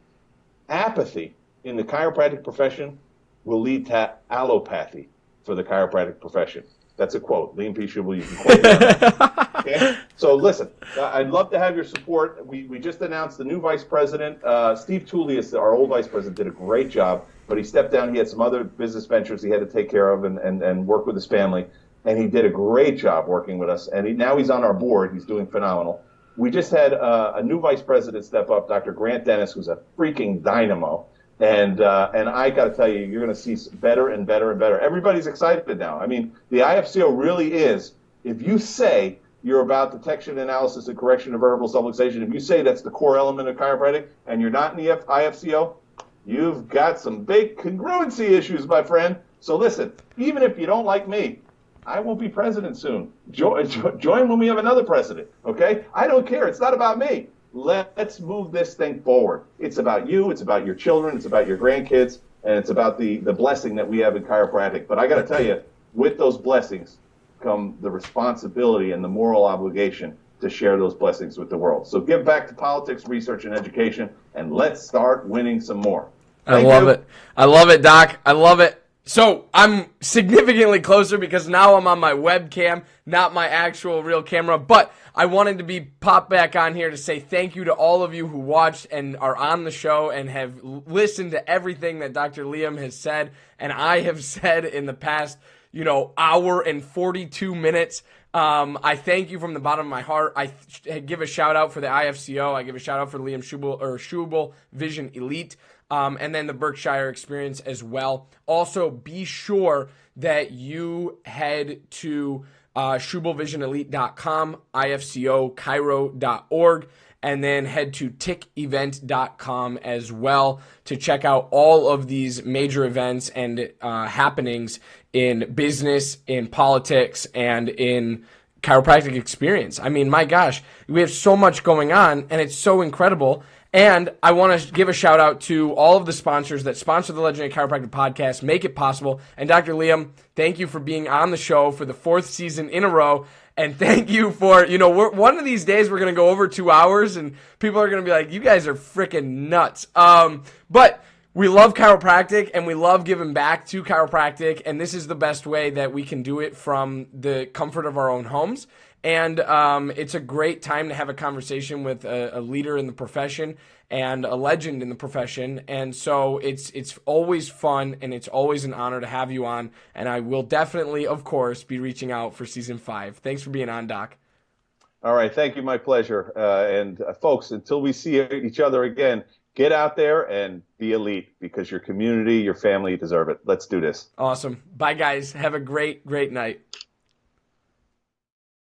B: apathy in the chiropractic profession will lead to allopathy for the chiropractic profession. That's a quote. Liam P. Schubel, you can quote me on that. Okay? So listen, I'd love to have your support. We just announced the new vice president. Steve Tullius, our old vice president, did a great job, but he stepped down. He had some other business ventures he had to take care of and work with his family. And he did a great job working with us. And now he's on our board. He's doing phenomenal. We just had a new vice president step up, Dr. Grant Dennis, who's a freaking dynamo. And I got to tell you, you're going to see better and better and better. Everybody's excited now. I mean, the IFCO really is. If you say you're about detection, analysis, and correction of vertebral subluxation, if you say that's the core element of chiropractic, and you're not in the IFCO, you've got some big congruency issues, my friend. So listen, even if you don't like me, I won't be president soon. Join when we have another president, okay? I don't care. It's not about me. Let's move this thing forward. It's about you. It's about your children. It's about your grandkids. And it's about the blessing that we have in chiropractic. But I got to tell you, with those blessings come the responsibility and the moral obligation to share those blessings with the world. So give back to politics, research, and education, and let's start winning some more.
A: I love it. I love it, Doc. I love it. So I'm significantly closer because now I'm on my webcam, not my actual real camera. But I wanted to be popped back on here to say thank you to all of you who watched and are on the show and have listened to everything that Dr. Liam has said and I have said in the past, hour and 42 minutes. I thank you from the bottom of my heart. I give a shout out for the IFCO. I give a shout out for Liam Schubel Vision Elite. And then the Berkshire experience as well. Also, be sure that you head to SchubelVisionElite.com, IFCOchiro.org, and then head to tickevent.com as well to check out all of these major events and happenings in business, in politics, and in chiropractic experience. I mean, my gosh, we have so much going on, and it's so incredible. And I want to give a shout out to all of the sponsors that sponsor the Legendary Chiropractic Podcast, make it possible. And Dr. Liam, thank you for being on the show for the 4th season in a row. And thank you for, one of these days we're going to go over 2 hours and people are going to be like, you guys are freaking nuts. But we love chiropractic and we love giving back to chiropractic. And this is the best way that we can do it from the comfort of our own homes. And it's a great time to have a conversation with a leader in the profession and a legend in the profession. And so it's always fun and it's always an honor to have you on. And I will definitely, of course, be reaching out for season 5. Thanks for being on, Doc.
B: All right. Thank you. My pleasure. And folks, until we see each other again, get out there and be elite because your community, your family deserve it. Let's do this.
A: Awesome. Bye, guys. Have a great, great night.